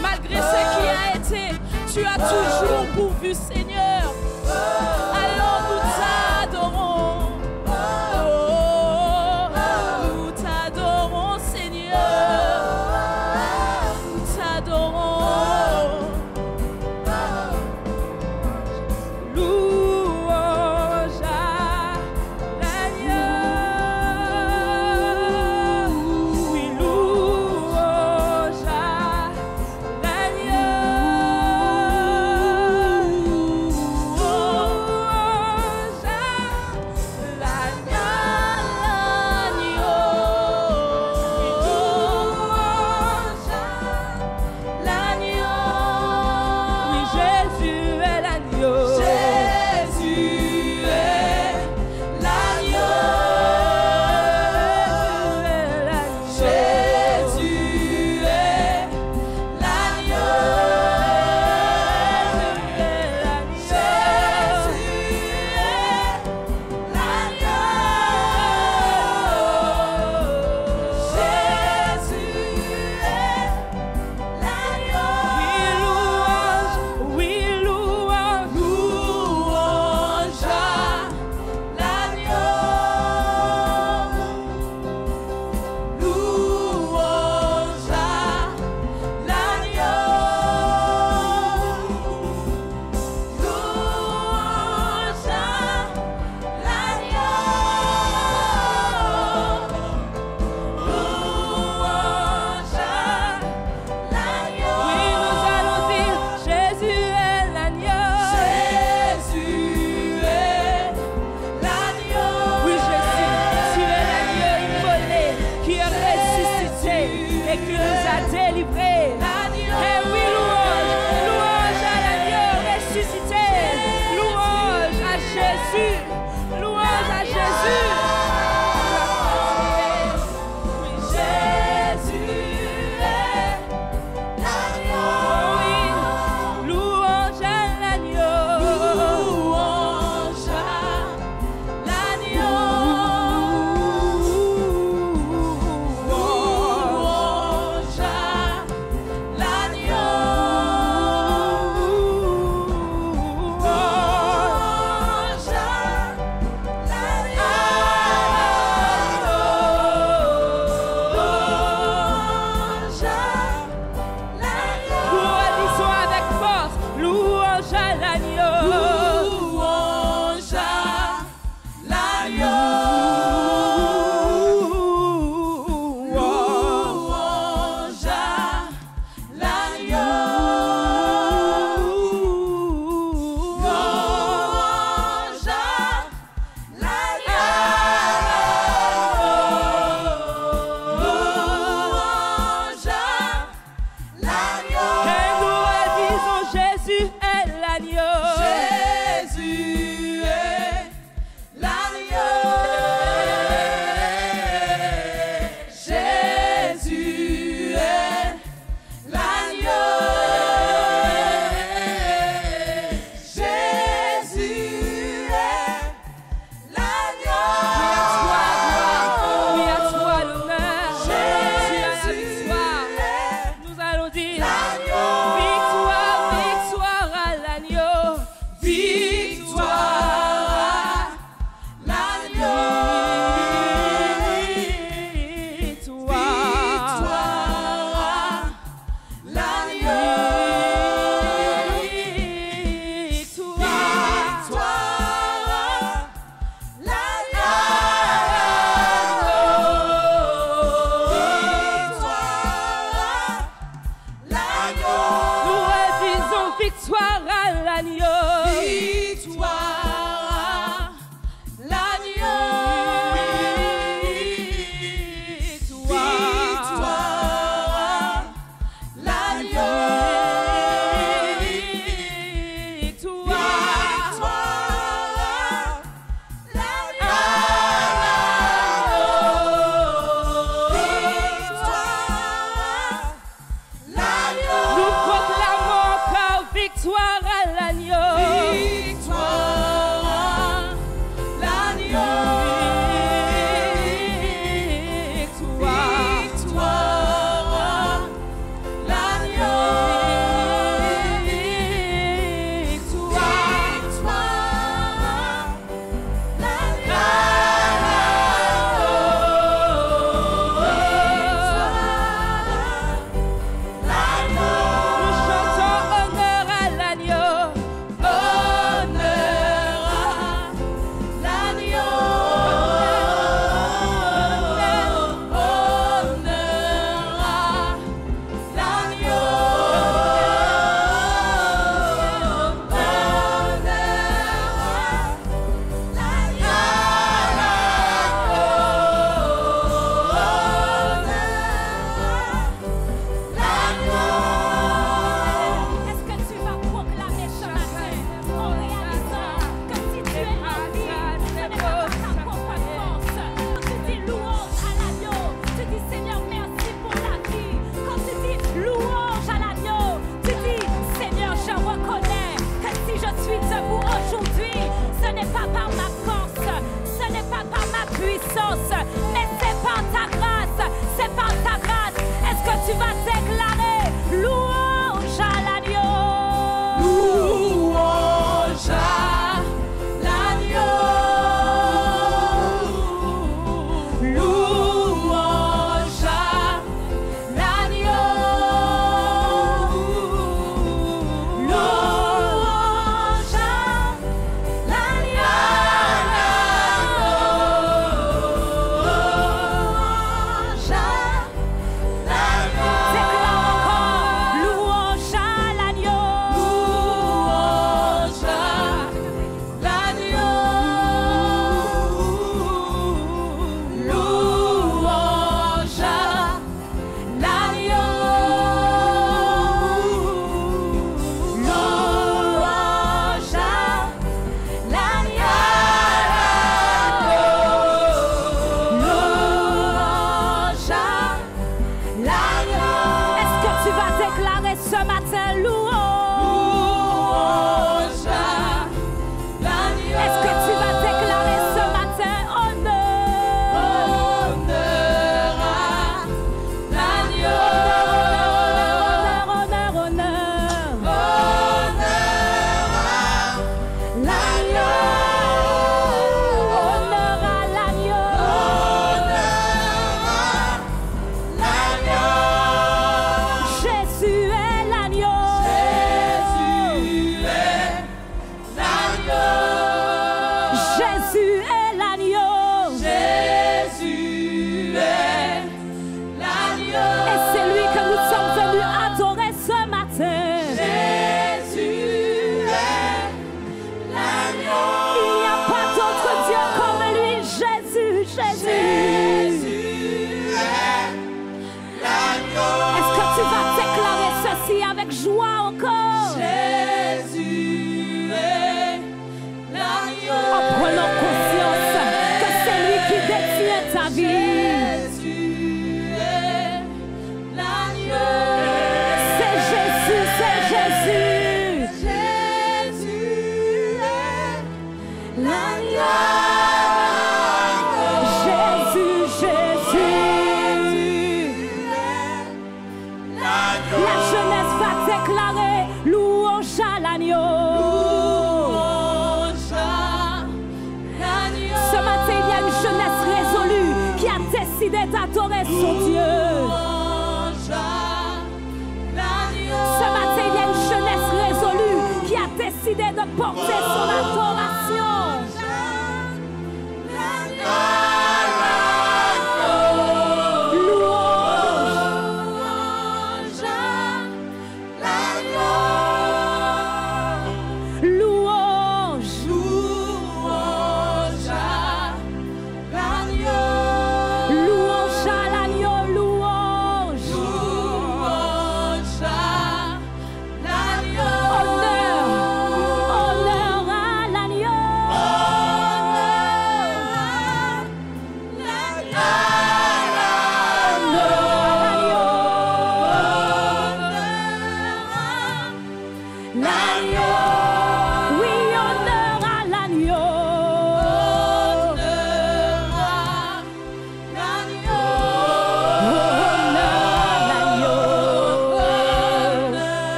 Speaker 3: Malgré ce qui a été, tu as toujours pourvu, Seigneur. Alors nous t'adorons. Nous t'adorons, Seigneur. Nous t'adorons. Louange à l'agneau. Oui, louange à l'agneau.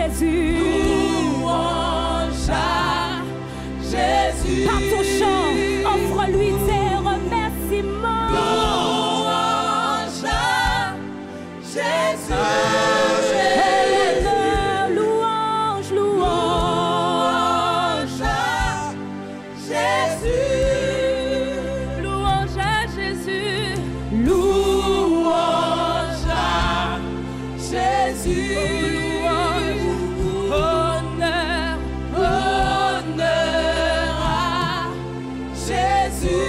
Speaker 3: Jésus.
Speaker 2: Louange à Jésus.
Speaker 3: Par ton chant, offre-lui tes remerciements.
Speaker 2: Louange à Jésus.
Speaker 3: Louange, louange.
Speaker 2: Louange à Jésus.
Speaker 3: Louange à Jésus.
Speaker 2: Louange à Jésus.
Speaker 3: Honneur,
Speaker 2: Honneur à Jésus.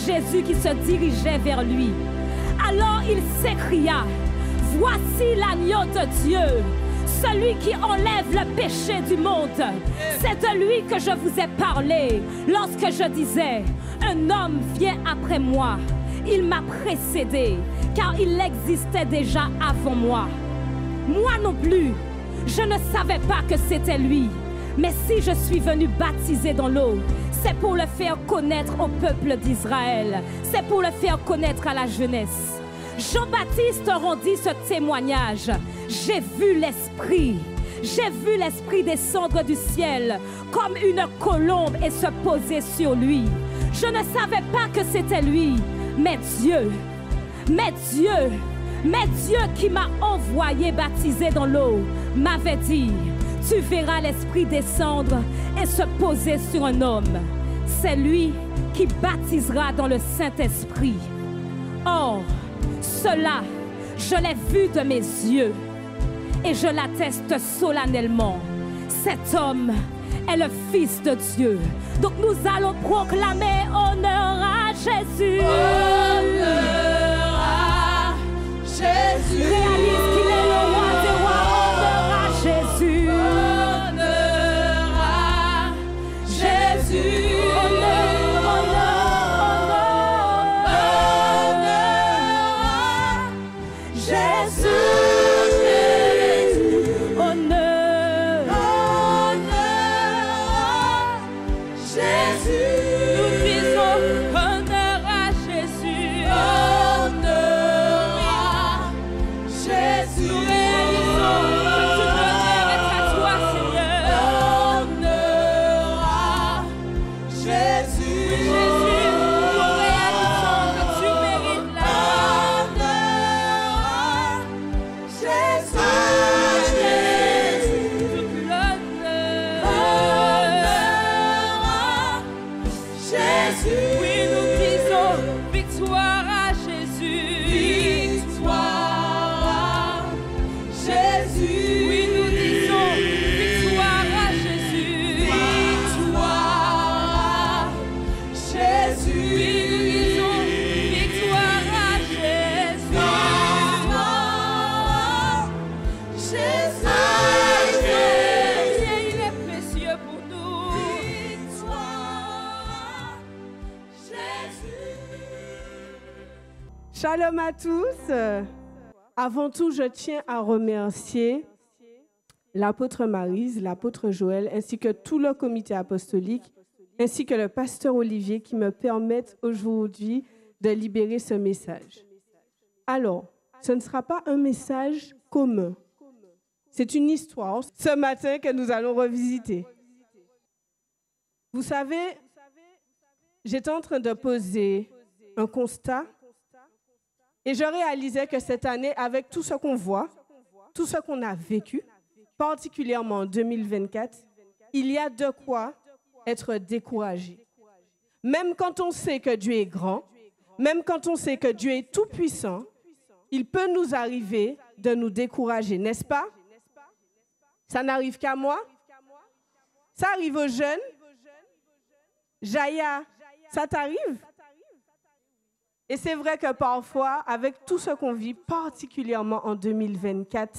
Speaker 3: Jésus qui se dirigeait vers lui. Alors il s'écria, voici l'agneau de Dieu, celui qui enlève le péché du monde. C'est de lui que je vous ai parlé lorsque je disais, un homme vient après moi. Il m'a précédé, car il existait déjà avant moi. Moi non plus, je ne savais pas que c'était lui. Mais si je suis venu baptiser dans l'eau, c'est pour le faire connaître au peuple d'Israël. C'est pour le faire connaître à la jeunesse. Jean-Baptiste rendit ce témoignage. J'ai vu l'Esprit. J'ai vu l'Esprit descendre du ciel comme une colombe et se poser sur lui. Je ne savais pas que c'était lui, mais Dieu qui m'a envoyé baptiser dans l'eau, m'avait dit, tu verras l'Esprit descendre et se poser sur un homme. C'est lui qui baptisera dans le Saint-Esprit. Or, cela, je l'ai vu de mes yeux et je l'atteste solennellement. Cet homme est le Fils de Dieu. Donc nous allons proclamer honneur à Jésus.
Speaker 2: Honneur à Jésus.
Speaker 3: Réalise qu'il est le roi des rois. Honneur à Jésus.
Speaker 2: Honneur à Jésus.
Speaker 4: Shalom à tous. Avant tout, je tiens à remercier l'apôtre Maryse, l'apôtre Joël, ainsi que tout le comité apostolique, ainsi que le pasteur Olivier qui me permettent aujourd'hui de libérer ce message. Alors, ce ne sera pas un message commun. C'est une histoire ce matin que nous allons revisiter. Vous savez, j'étais en train de poser un constat et je réalisais que cette année, avec tout ce qu'on voit, tout ce qu'on a vécu, particulièrement en 2024, il y a de quoi être découragé. même quand on sait que Dieu est grand, même quand on sait que Dieu est tout-puissant, il peut nous arriver de nous décourager, n'est-ce pas? Ça n'arrive qu'à moi? Ça arrive aux jeunes? Jaya, ça t'arrive? Et c'est vrai que parfois, avec tout ce qu'on vit, particulièrement en 2024,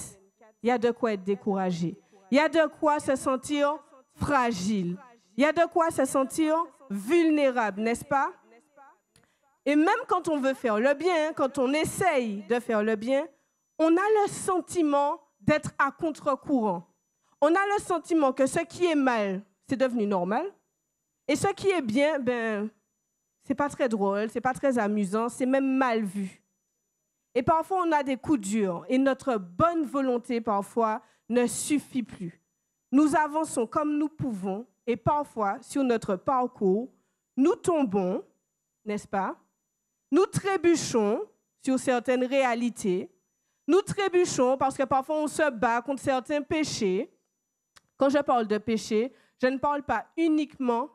Speaker 4: il y a de quoi être découragé. Il y a de quoi se sentir fragile. Il y a de quoi se sentir vulnérable, n'est-ce pas? Et même quand on veut faire le bien, quand on essaye de faire le bien, on a le sentiment d'être à contre-courant. On a le sentiment que ce qui est mal, c'est devenu normal. Et ce qui est bien, c'est pas très drôle, c'est pas très amusant, c'est même mal vu. Et parfois, on a des coups durs et notre bonne volonté, parfois, ne suffit plus. Nous avançons comme nous pouvons et parfois, sur notre parcours, nous tombons, n'est-ce pas? Nous trébuchons sur certaines réalités. Nous trébuchons parce que parfois, on se bat contre certains péchés. Quand je parle de péché, je ne parle pas uniquement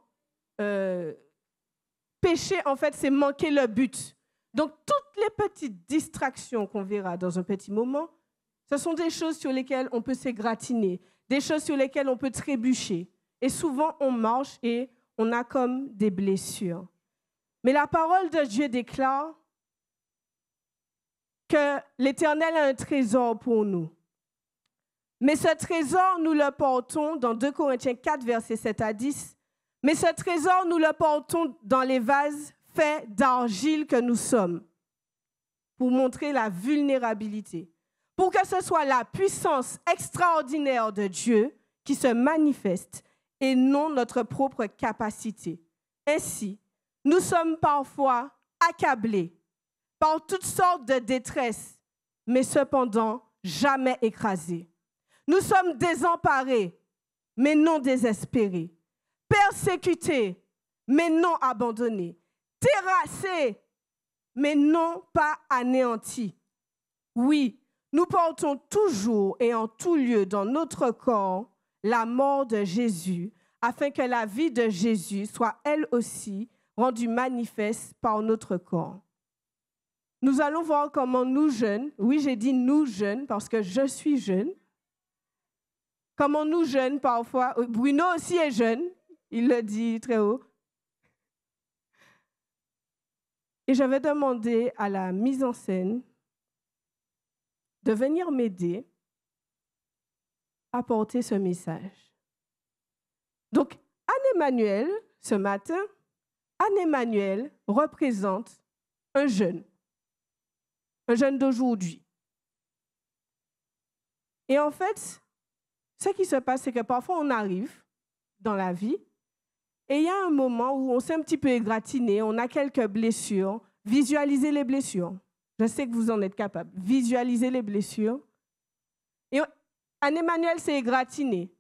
Speaker 4: péché, en fait, c'est manquer le but. Donc, toutes les petites distractions qu'on verra dans un petit moment, ce sont des choses sur lesquelles on peut s'égratiner, des choses sur lesquelles on peut trébucher. Et souvent, on marche et on a comme des blessures. Mais la parole de Dieu déclare que l'Éternel a un trésor pour nous. Mais ce trésor, nous le portons dans 2 Corinthiens 4, versets 7 à 10. Mais ce trésor, nous le portons dans les vases faits d'argile que nous sommes, pour montrer la vulnérabilité, pour que ce soit la puissance extraordinaire de Dieu qui se manifeste et non notre propre capacité. Ainsi, nous sommes parfois accablés par toutes sortes de détresse, mais cependant jamais écrasés. Nous sommes désemparés, mais non désespérés. Persécutés, mais non abandonnés. Terrassés, mais non pas anéantis. Oui, nous portons toujours et en tout lieu dans notre corps la mort de Jésus, afin que la vie de Jésus soit elle aussi rendue manifeste par notre corps. Nous allons voir comment nous jeunes, oui j'ai dit nous jeunes parce que je suis jeune, comment nous jeunes parfois, Bruno aussi est jeune, il le dit très haut. Et je vais demander à la mise en scène de venir m'aider à porter ce message. Donc, Anne-Emmanuel, ce matin, Anne-Emmanuel représente un jeune d'aujourd'hui. Et en fait, ce qui se passe, c'est que parfois on arrive dans la vie et il y a un moment où on s'est un petit peu égratigné, on a quelques blessures. Visualisez les blessures. Je sais que vous en êtes capable. Visualisez les blessures. Et Anne-Emmanuel s'est égratignée.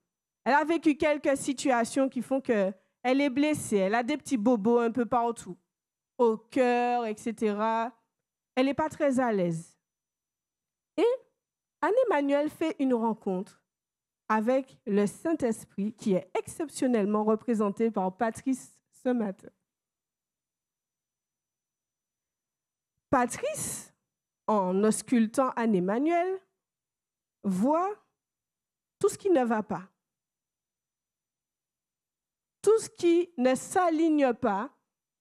Speaker 4: Elle a vécu quelques situations qui font qu'elle est blessée. Elle a des petits bobos un peu partout, au cœur, etc. Elle n'est pas très à l'aise. Et Anne-Emmanuel fait une rencontre avec le Saint-Esprit qui est exceptionnellement représenté par Patrice ce matin. Patrice, en auscultant Anne-Emmanuel, voit tout ce qui ne va pas. Tout ce qui ne s'aligne pas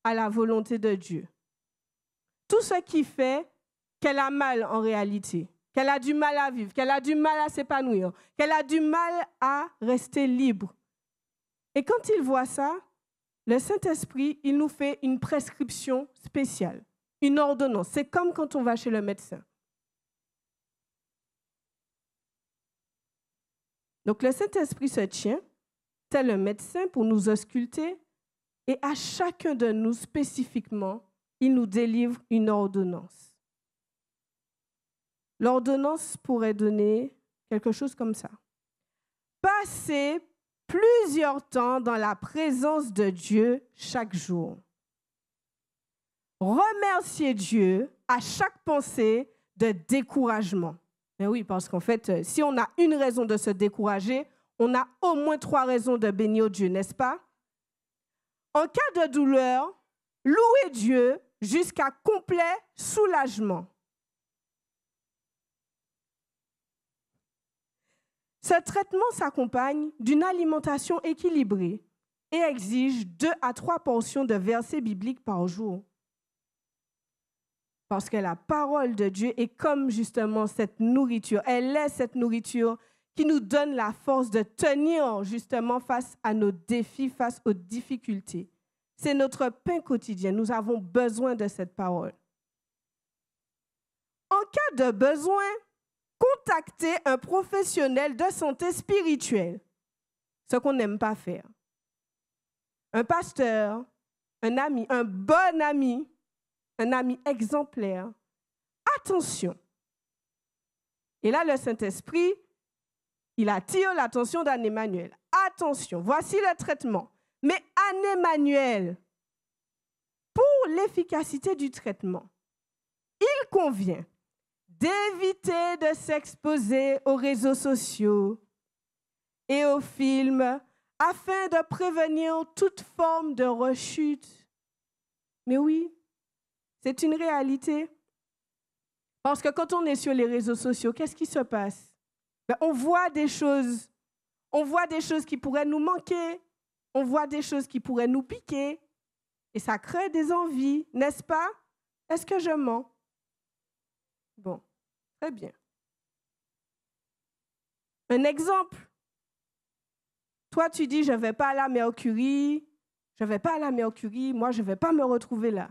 Speaker 4: à la volonté de Dieu. Tout ce qui fait qu'elle a mal en réalité, qu'elle a du mal à vivre, qu'elle a du mal à s'épanouir, qu'elle a du mal à rester libre. Et quand il voit ça, le Saint-Esprit, il nous fait une prescription spéciale, une ordonnance. C'est comme quand on va chez le médecin. Donc le Saint-Esprit se tient, tel un médecin pour nous ausculter, et à chacun de nous spécifiquement, il nous délivre une ordonnance. L'ordonnance pourrait donner quelque chose comme ça. Passez plusieurs temps dans la présence de Dieu chaque jour. Remerciez Dieu à chaque pensée de découragement. Mais oui, parce qu'en fait, si on a une raison de se décourager, on a au moins 3 raisons de bénir Dieu, n'est-ce pas? En cas de douleur, louer Dieu jusqu'à complet soulagement. Ce traitement s'accompagne d'une alimentation équilibrée et exige 2 à 3 portions de versets bibliques par jour. Parce que la parole de Dieu est comme justement cette nourriture. Elle est cette nourriture qui nous donne la force de tenir justement face à nos défis, face aux difficultés. C'est notre pain quotidien. Nous avons besoin de cette parole. En cas de besoin, contactez un professionnel de santé spirituelle, ce qu'on n'aime pas faire. Un pasteur, un ami, un bon ami, un ami exemplaire. Attention. Et là, le Saint-Esprit, il attire l'attention d'Anne-Emmanuel. Attention, voici le traitement. Mais Anne-Emmanuel, pour l'efficacité du traitement, il convient d'éviter de s'exposer aux réseaux sociaux et aux films afin de prévenir toute forme de rechute. Mais oui, c'est une réalité. Parce que quand on est sur les réseaux sociaux, qu'est-ce qui se passe? On voit des choses. On voit des choses qui pourraient nous manquer. On voit des choses qui pourraient nous piquer. Et ça crée des envies, n'est-ce pas? Est-ce que je mens? Bon, très bien. Un exemple. Toi, tu dis, je ne vais pas à la Mercury. Je ne vais pas à la Mercury. Moi, je ne vais pas me retrouver là.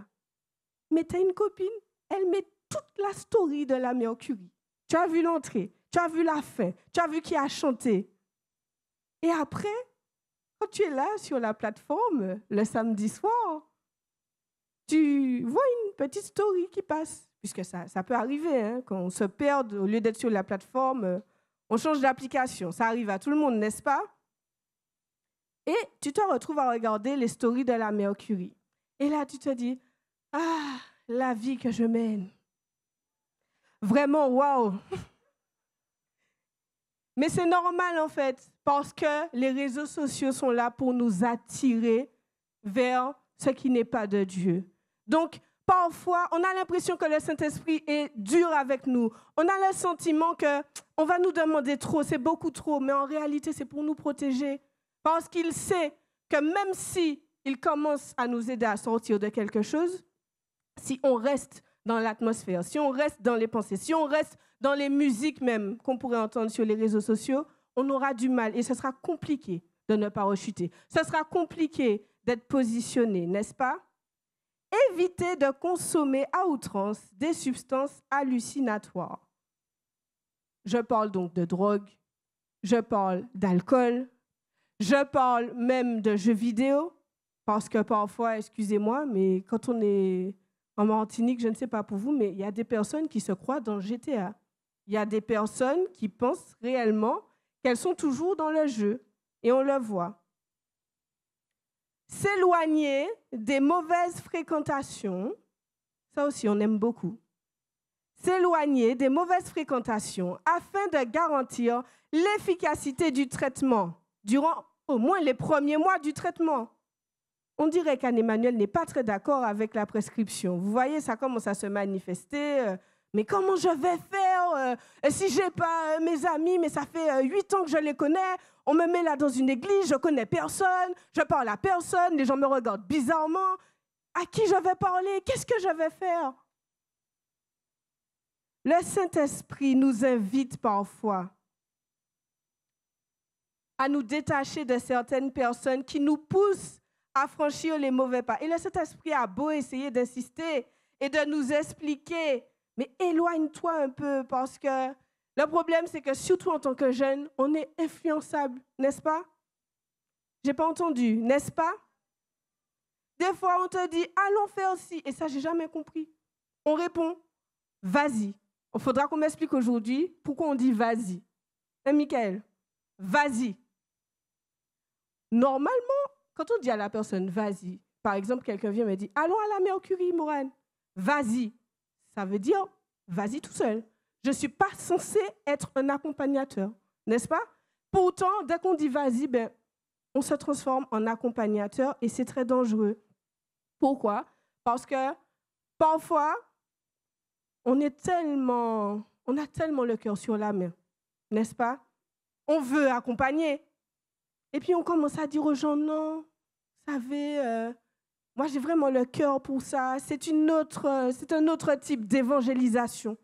Speaker 4: Mais tu as une copine, elle met toute la story de la Mercury. Tu as vu l'entrée, tu as vu la fin, tu as vu qui a chanté. Et après, quand tu es là sur la plateforme, le samedi soir, tu vois une petite story qui passe. Puisque ça peut arriver, hein, quand on se perd, au lieu d'être sur la plateforme, on change d'application. Ça arrive à tout le monde, n'est-ce pas? Et tu te retrouves à regarder les stories de la Mercury. Et là, tu te dis, ah, la vie que je mène. Vraiment, waouh! Mais c'est normal, en fait, parce que les réseaux sociaux sont là pour nous attirer vers ce qui n'est pas de Dieu. Donc, parfois, on a l'impression que le Saint-Esprit est dur avec nous. On a le sentiment qu'on va nous demander trop, c'est beaucoup trop, mais en réalité, c'est pour nous protéger. Parce qu'il sait que même s'il commence à nous aider à sortir de quelque chose, si on reste dans l'atmosphère, si on reste dans les pensées, si on reste dans les musiques même qu'on pourrait entendre sur les réseaux sociaux, on aura du mal et ce sera compliqué de ne pas rechuter. Ce sera compliqué d'être positionné, n'est-ce pas? Évitez de consommer à outrance des substances hallucinatoires. Je parle donc de drogue, je parle d'alcool, je parle même de jeux vidéo, parce que parfois, excusez-moi, mais quand on est en Martinique, je ne sais pas pour vous, mais il y a des personnes qui se croient dans GTA. Il y a des personnes qui pensent réellement qu'elles sont toujours dans le jeu, et on le voit. S'éloigner des mauvaises fréquentations, ça aussi on aime beaucoup. S'éloigner des mauvaises fréquentations afin de garantir l'efficacité du traitement durant au moins les premiers mois du traitement. On dirait qu'Anne-Emmanuel n'est pas très d'accord avec la prescription. Vous voyez, ça commence à se manifester. Mais comment je vais faire si je n'ai pas mes amis, mais ça fait 8 ans que je les connais, on me met là dans une église, je ne connais personne, je parle à personne, les gens me regardent bizarrement. À qui je vais parler? Qu'est-ce que je vais faire? Le Saint-Esprit nous invite parfois à nous détacher de certaines personnes qui nous poussent à franchir les mauvais pas. Et le Saint-Esprit a beau essayer d'insister et de nous expliquer, mais éloigne-toi un peu parce que le problème, c'est que surtout en tant que jeune, on est influençable, n'est-ce pas? J'ai pas entendu, n'est-ce pas? Des fois, on te dit, allons faire ci, et ça, j'ai jamais compris. On répond, vas-y. Il faudra qu'on m'explique aujourd'hui pourquoi on dit vas-y. Hein, Michael? Vas-y. Normalement, quand on dit à la personne vas-y, par exemple, quelqu'un vient et me dit allons à la Mercury, Morane, vas-y. Ça veut dire vas-y tout seul. Je ne suis pas censée être un accompagnateur, n'est-ce pas? Pourtant, dès qu'on dit vas-y, on se transforme en accompagnateur et c'est très dangereux. Pourquoi? Parce que parfois, on a tellement le cœur sur la main, n'est-ce pas? On veut accompagner. Et puis on commence à dire aux gens, non, vous savez, moi j'ai vraiment le cœur pour ça. C'est un autre type d'évangélisation.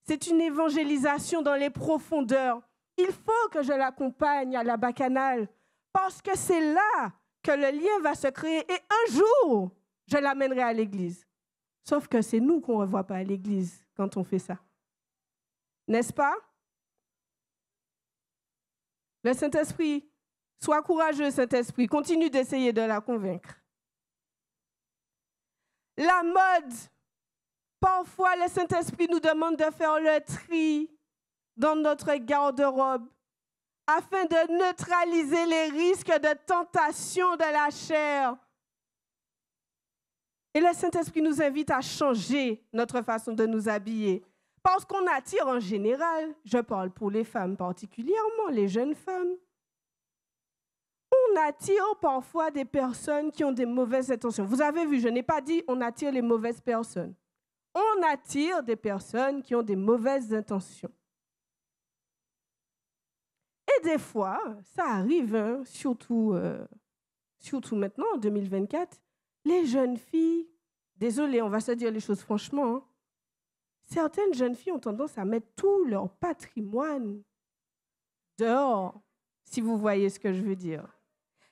Speaker 4: C'est une évangélisation dans les profondeurs. Il faut que je l'accompagne à la bacchanale parce que c'est là que le lien va se créer. Et un jour, je l'amènerai à l'église. Sauf que c'est nous qu'on ne revoit pas à l'église quand on fait ça. N'est-ce pas? Le Saint-Esprit, sois courageux, Saint-Esprit, continue d'essayer de la convaincre. La mode, parfois le Saint-Esprit nous demande de faire le tri dans notre garde-robe afin de neutraliser les risques de tentation de la chair. Et le Saint-Esprit nous invite à changer notre façon de nous habiller. Parce qu'on attire en général, je parle pour les femmes particulièrement, les jeunes femmes, on attire parfois des personnes qui ont des mauvaises intentions. Vous avez vu, je n'ai pas dit on attire les mauvaises personnes. On attire des personnes qui ont des mauvaises intentions. Et des fois, ça arrive, hein, surtout maintenant, en 2024, les jeunes filles, désolé, on va se dire les choses franchement, hein, certaines jeunes filles ont tendance à mettre tout leur patrimoine dehors, si vous voyez ce que je veux dire.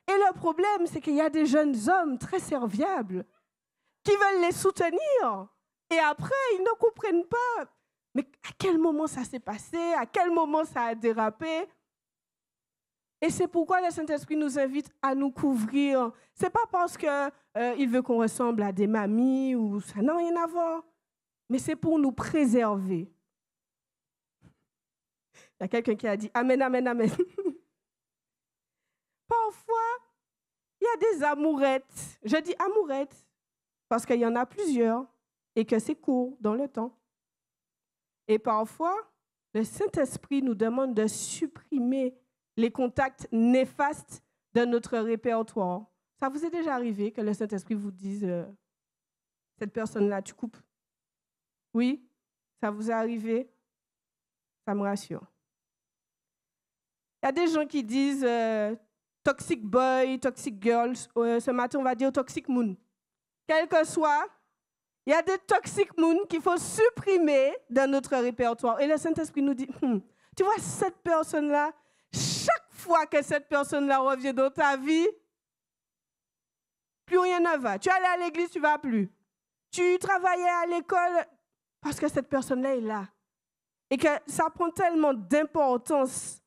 Speaker 4: Et le problème, c'est qu'il y a des jeunes hommes très serviables qui veulent les soutenir. Et après, ils ne comprennent pas. Mais à quel moment ça s'est passé? À quel moment ça a dérapé? Et c'est pourquoi le Saint-Esprit nous invite à nous couvrir. Ce n'est pas parce qu'il veut qu'on ressemble à des mamies ou ça n'a rien à voir. Mais c'est pour nous préserver. Il y a quelqu'un qui a dit « Amen, amen, amen ». Parfois, il y a des amourettes. Je dis amourettes parce qu'il y en a plusieurs et que c'est court dans le temps. Et parfois, le Saint-Esprit nous demande de supprimer les contacts néfastes de notre répertoire. Ça vous est déjà arrivé que le Saint-Esprit vous dise cette personne-là, tu coupes? Oui, ça vous est arrivé? Ça me rassure. Il y a des gens qui disent toxic boy, toxic girls. Ce matin, on va dire toxic moon. Quel que soit, il y a des toxic moon qu'il faut supprimer dans notre répertoire. Et le Saint-Esprit nous dit, tu vois, cette personne-là, chaque fois que cette personne-là revient dans ta vie, plus rien ne va. Tu allais à l'église, tu ne vas plus. Tu travaillais à l'école parce que cette personne-là est là. Et que ça prend tellement d'importance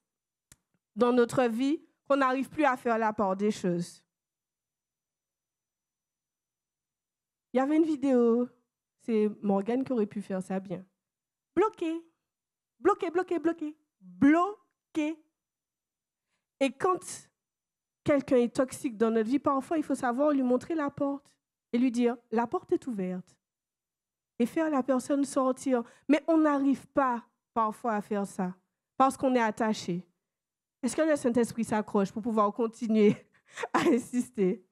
Speaker 4: dans notre vie qu'on n'arrive plus à faire la part des choses. Il y avait une vidéo, c'est Morgane qui aurait pu faire ça bien. Bloqué, bloqué, bloqué, bloqué, bloqué. Et quand quelqu'un est toxique dans notre vie, parfois il faut savoir lui montrer la porte et lui dire, la porte est ouverte. Et faire la personne sortir. Mais on n'arrive pas parfois à faire ça parce qu'on est attaché. Est-ce que le Saint-Esprit s'accroche pour pouvoir continuer à insister?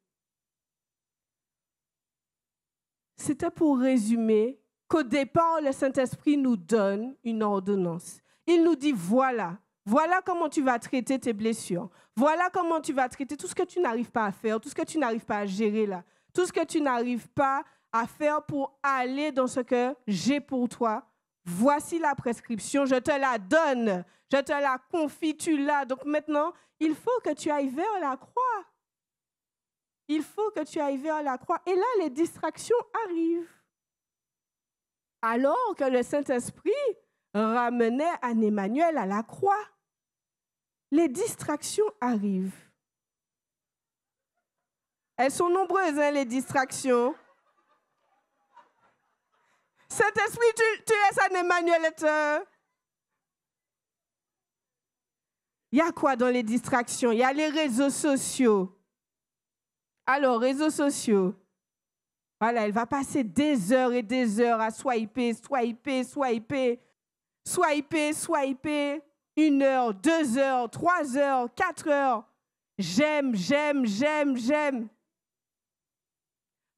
Speaker 4: C'était pour résumer qu'au départ, le Saint-Esprit nous donne une ordonnance. Il nous dit, voilà comment tu vas traiter tes blessures. Voilà comment tu vas traiter tout ce que tu n'arrives pas à faire, tout ce que tu n'arrives pas à gérer là, tout ce que tu n'arrives pas à faire pour aller dans ce que j'ai pour toi. Voici la prescription, je te la donne, je te la confie, tu l'as. Donc maintenant, il faut que tu ailles vers la croix. Il faut que tu ailles vers la croix. Et là, les distractions arrivent. Alors que le Saint-Esprit ramenait Anne-Emmanuel à la croix, les distractions arrivent. Elles sont nombreuses, hein, les distractions. Saint-Esprit, tu laisses Anne-Emmanuel être... Il y a quoi dans les distractions? Il y a les réseaux sociaux. Alors, réseaux sociaux. Voilà, elle va passer des heures et des heures à swiper. 1 heure, 2 heures, 3 heures, 4 heures. J'aime.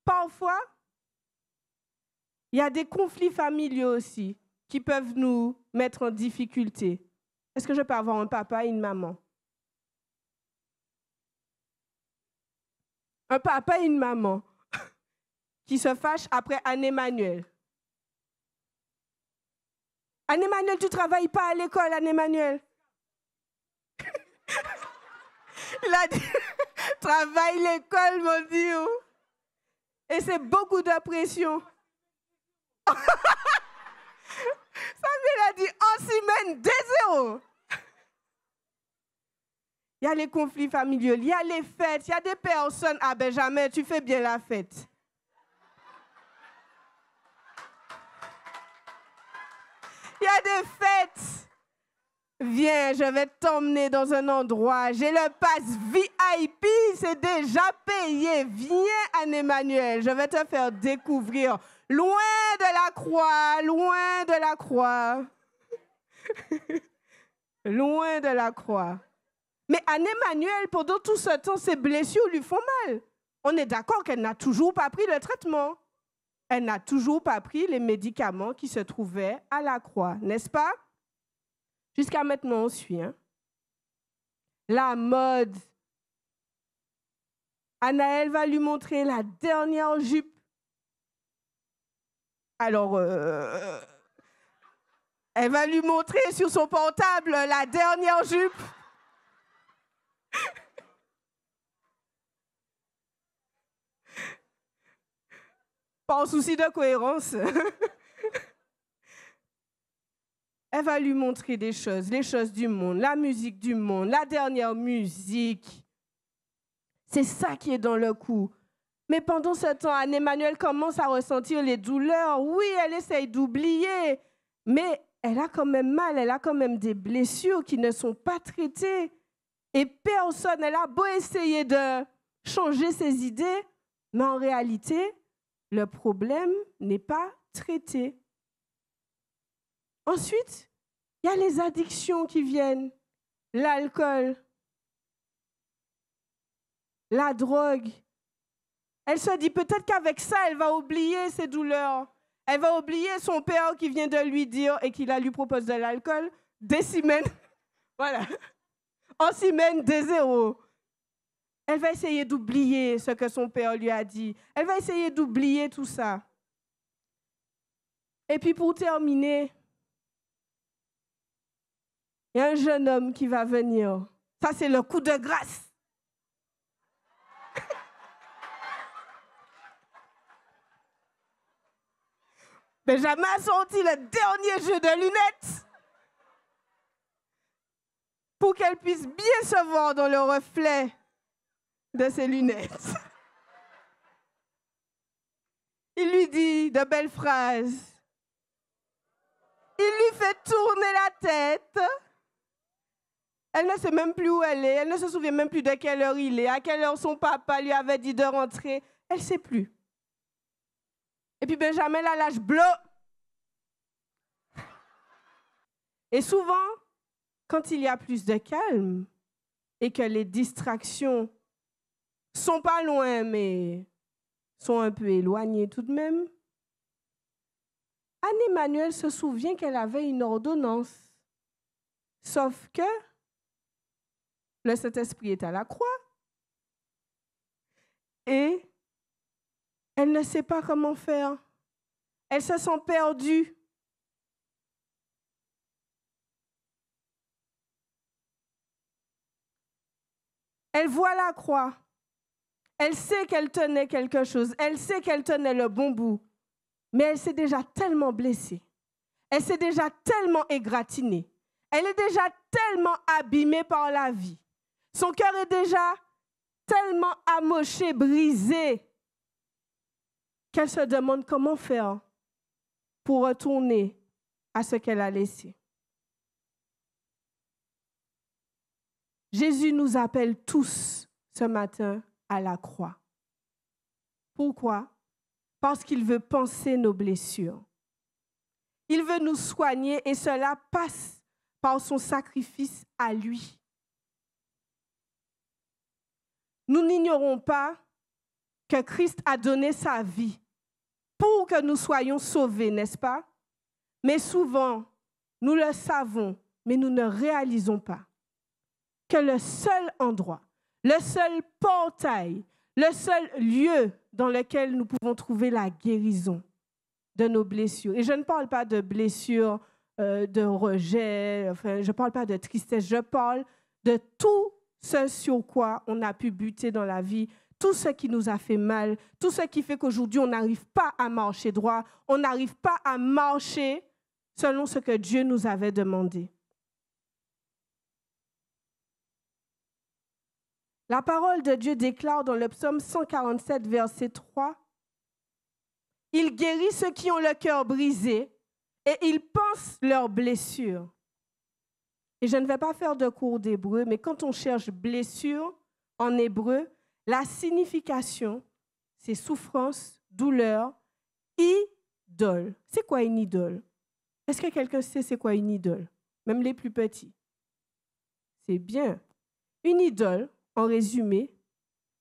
Speaker 4: Parfois, Il y a des conflits familiaux aussi qui peuvent nous mettre en difficulté. Est-ce que je peux avoir un papa et une maman? Un papa et une maman qui se fâchent après Anne-Emmanuel. Anne-Emmanuel, tu ne travailles pas à l'école, Anne-Emmanuel. Il a dit, travaille l'école, mon Dieu. Et c'est beaucoup de pression. Samuel a dit, en semaine, 2-0. Il y a les conflits familiaux, il y a les fêtes, il y a des personnes, ah ben jamais, tu fais bien la fête. Il y a des fêtes. Viens, je vais t'emmener dans un endroit. J'ai le pass VIP, c'est déjà payé. Viens, Anne-Emmanuel, je vais te faire découvrir. Loin de la croix, loin de la croix. Loin de la croix. Mais Anne-Emmanuel, pendant tout ce temps, ses blessures lui font mal. On est d'accord qu'elle n'a toujours pas pris le traitement. Elle n'a toujours pas pris les médicaments qui se trouvaient à la croix, n'est-ce pas? Jusqu'à maintenant, on suit. Hein? La mode. Anaël va lui montrer la dernière jupe. Alors, elle va lui montrer sur son portable la dernière jupe. Par souci de cohérence. Elle va lui montrer des choses, les choses du monde, la musique du monde, la dernière musique. C'est ça qui est dans le coup. Mais pendant ce temps, Anne-Emmanuel commence à ressentir les douleurs. Oui, elle essaye d'oublier, mais elle a quand même mal, elle a quand même des blessures qui ne sont pas traitées. Et personne, elle a beau essayer de changer ses idées, mais en réalité, le problème n'est pas traité. Ensuite, il y a les addictions qui viennent. L'alcool, la drogue. Elle se dit peut-être qu'avec ça, elle va oublier ses douleurs. Elle va oublier son père qui vient de lui dire et qui lui propose de l'alcool. Des semaines, voilà. En semaine, 2-0. Elle va essayer d'oublier ce que son père lui a dit. Elle va essayer d'oublier tout ça. Et puis pour terminer, il y a un jeune homme qui va venir. Ça, c'est le coup de grâce. Benjamin a sorti le dernier jeu de lunettes pour qu'elle puisse bien se voir dans le reflet de ses lunettes. Il lui dit de belles phrases. Il lui fait tourner la tête. Elle ne sait même plus où elle est. Elle ne se souvient même plus de quelle heure il est, à quelle heure son papa lui avait dit de rentrer. Elle ne sait plus. Et puis Benjamin la lâche bleu. Et souvent, quand il y a plus de calme et que les distractions sont pas loin, mais sont un peu éloignées tout de même, Anne-Emmanuel se souvient qu'elle avait une ordonnance. Sauf que le Saint-Esprit est à la croix. Et elle ne sait pas comment faire. Elle se sent perdue. Elle voit la croix. Elle sait qu'elle tenait quelque chose. Elle sait qu'elle tenait le bon bout. Mais elle s'est déjà tellement blessée. Elle s'est déjà tellement égratignée. Elle est déjà tellement abîmée par la vie. Son cœur est déjà tellement amoché, brisé, qu'elle se demande comment faire pour retourner à ce qu'elle a laissé. Jésus nous appelle tous ce matin à la croix. Pourquoi? Parce qu'il veut panser nos blessures. Il veut nous soigner et cela passe par son sacrifice à lui. Nous n'ignorons pas que Christ a donné sa vie pour que nous soyons sauvés, n'est-ce pas? Mais souvent, nous le savons, mais nous ne réalisons pas que le seul endroit, le seul portail, le seul lieu dans lequel nous pouvons trouver la guérison de nos blessures. Et je ne parle pas de blessures de rejet, enfin, je ne parle pas de tristesse, je parle de tout ce sur quoi on a pu buter dans la vie, tout ce qui nous a fait mal, tout ce qui fait qu'aujourd'hui on n'arrive pas à marcher droit, on n'arrive pas à marcher selon ce que Dieu nous avait demandé. La parole de Dieu déclare dans le psaume 147, verset 3, « Il guérit ceux qui ont le cœur brisé et il pense leurs blessures. » Et je ne vais pas faire de cours d'hébreu, mais quand on cherche blessure en hébreu, la signification, c'est souffrance, douleur, idole. C'est quoi une idole? Est-ce que quelqu'un sait c'est quoi une idole? Même les plus petits. C'est bien. Une idole, en résumé,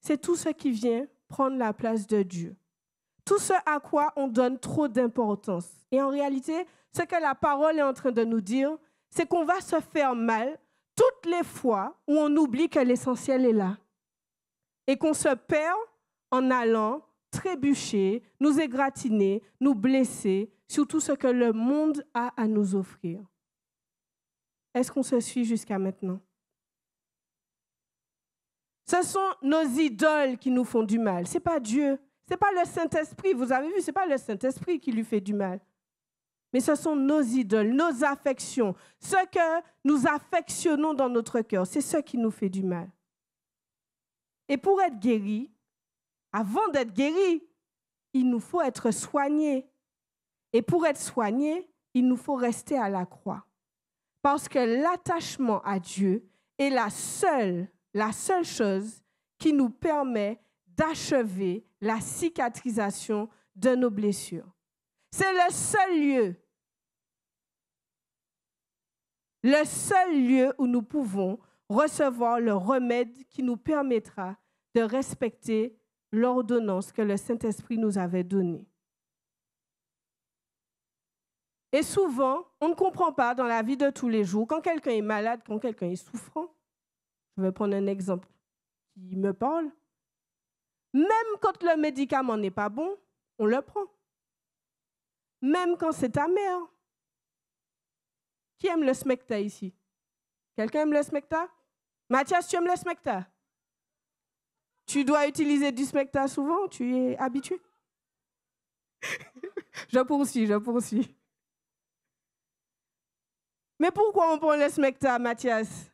Speaker 4: c'est tout ce qui vient prendre la place de Dieu. Tout ce à quoi on donne trop d'importance. Et en réalité, ce que la parole est en train de nous dire, c'est qu'on va se faire mal toutes les fois où on oublie que l'essentiel est là. Et qu'on se perd en allant trébucher, nous égratigner, nous blesser sur tout ce que le monde a à nous offrir. Est-ce qu'on se suit jusqu'à maintenant? Ce sont nos idoles qui nous font du mal. Ce n'est pas Dieu. Ce n'est pas le Saint-Esprit. Vous avez vu, ce n'est pas le Saint-Esprit qui lui fait du mal. Mais ce sont nos idoles, nos affections. Ce que nous affectionnons dans notre cœur, c'est ce qui nous fait du mal. Et pour être guéri, avant d'être guéri, il nous faut être soigné. Et pour être soigné, il nous faut rester à la croix. Parce que l'attachement à Dieu est la seule chose qui nous permet d'achever la cicatrisation de nos blessures. C'est le seul lieu où nous pouvons recevoir le remède qui nous permettra de respecter l'ordonnance que le Saint-Esprit nous avait donnée. Et souvent, on ne comprend pas dans la vie de tous les jours, quand quelqu'un est malade, quand quelqu'un est souffrant, je vais prendre un exemple qui me parle, même quand le médicament n'est pas bon, on le prend. Même quand c'est amer. Qui aime le smecta ici? Quelqu'un aime le smecta? Mathias, tu aimes le smecta? Tu dois utiliser du smecta souvent? Tu es habitué? Je poursuis. Mais pourquoi on prend le smecta, Mathias?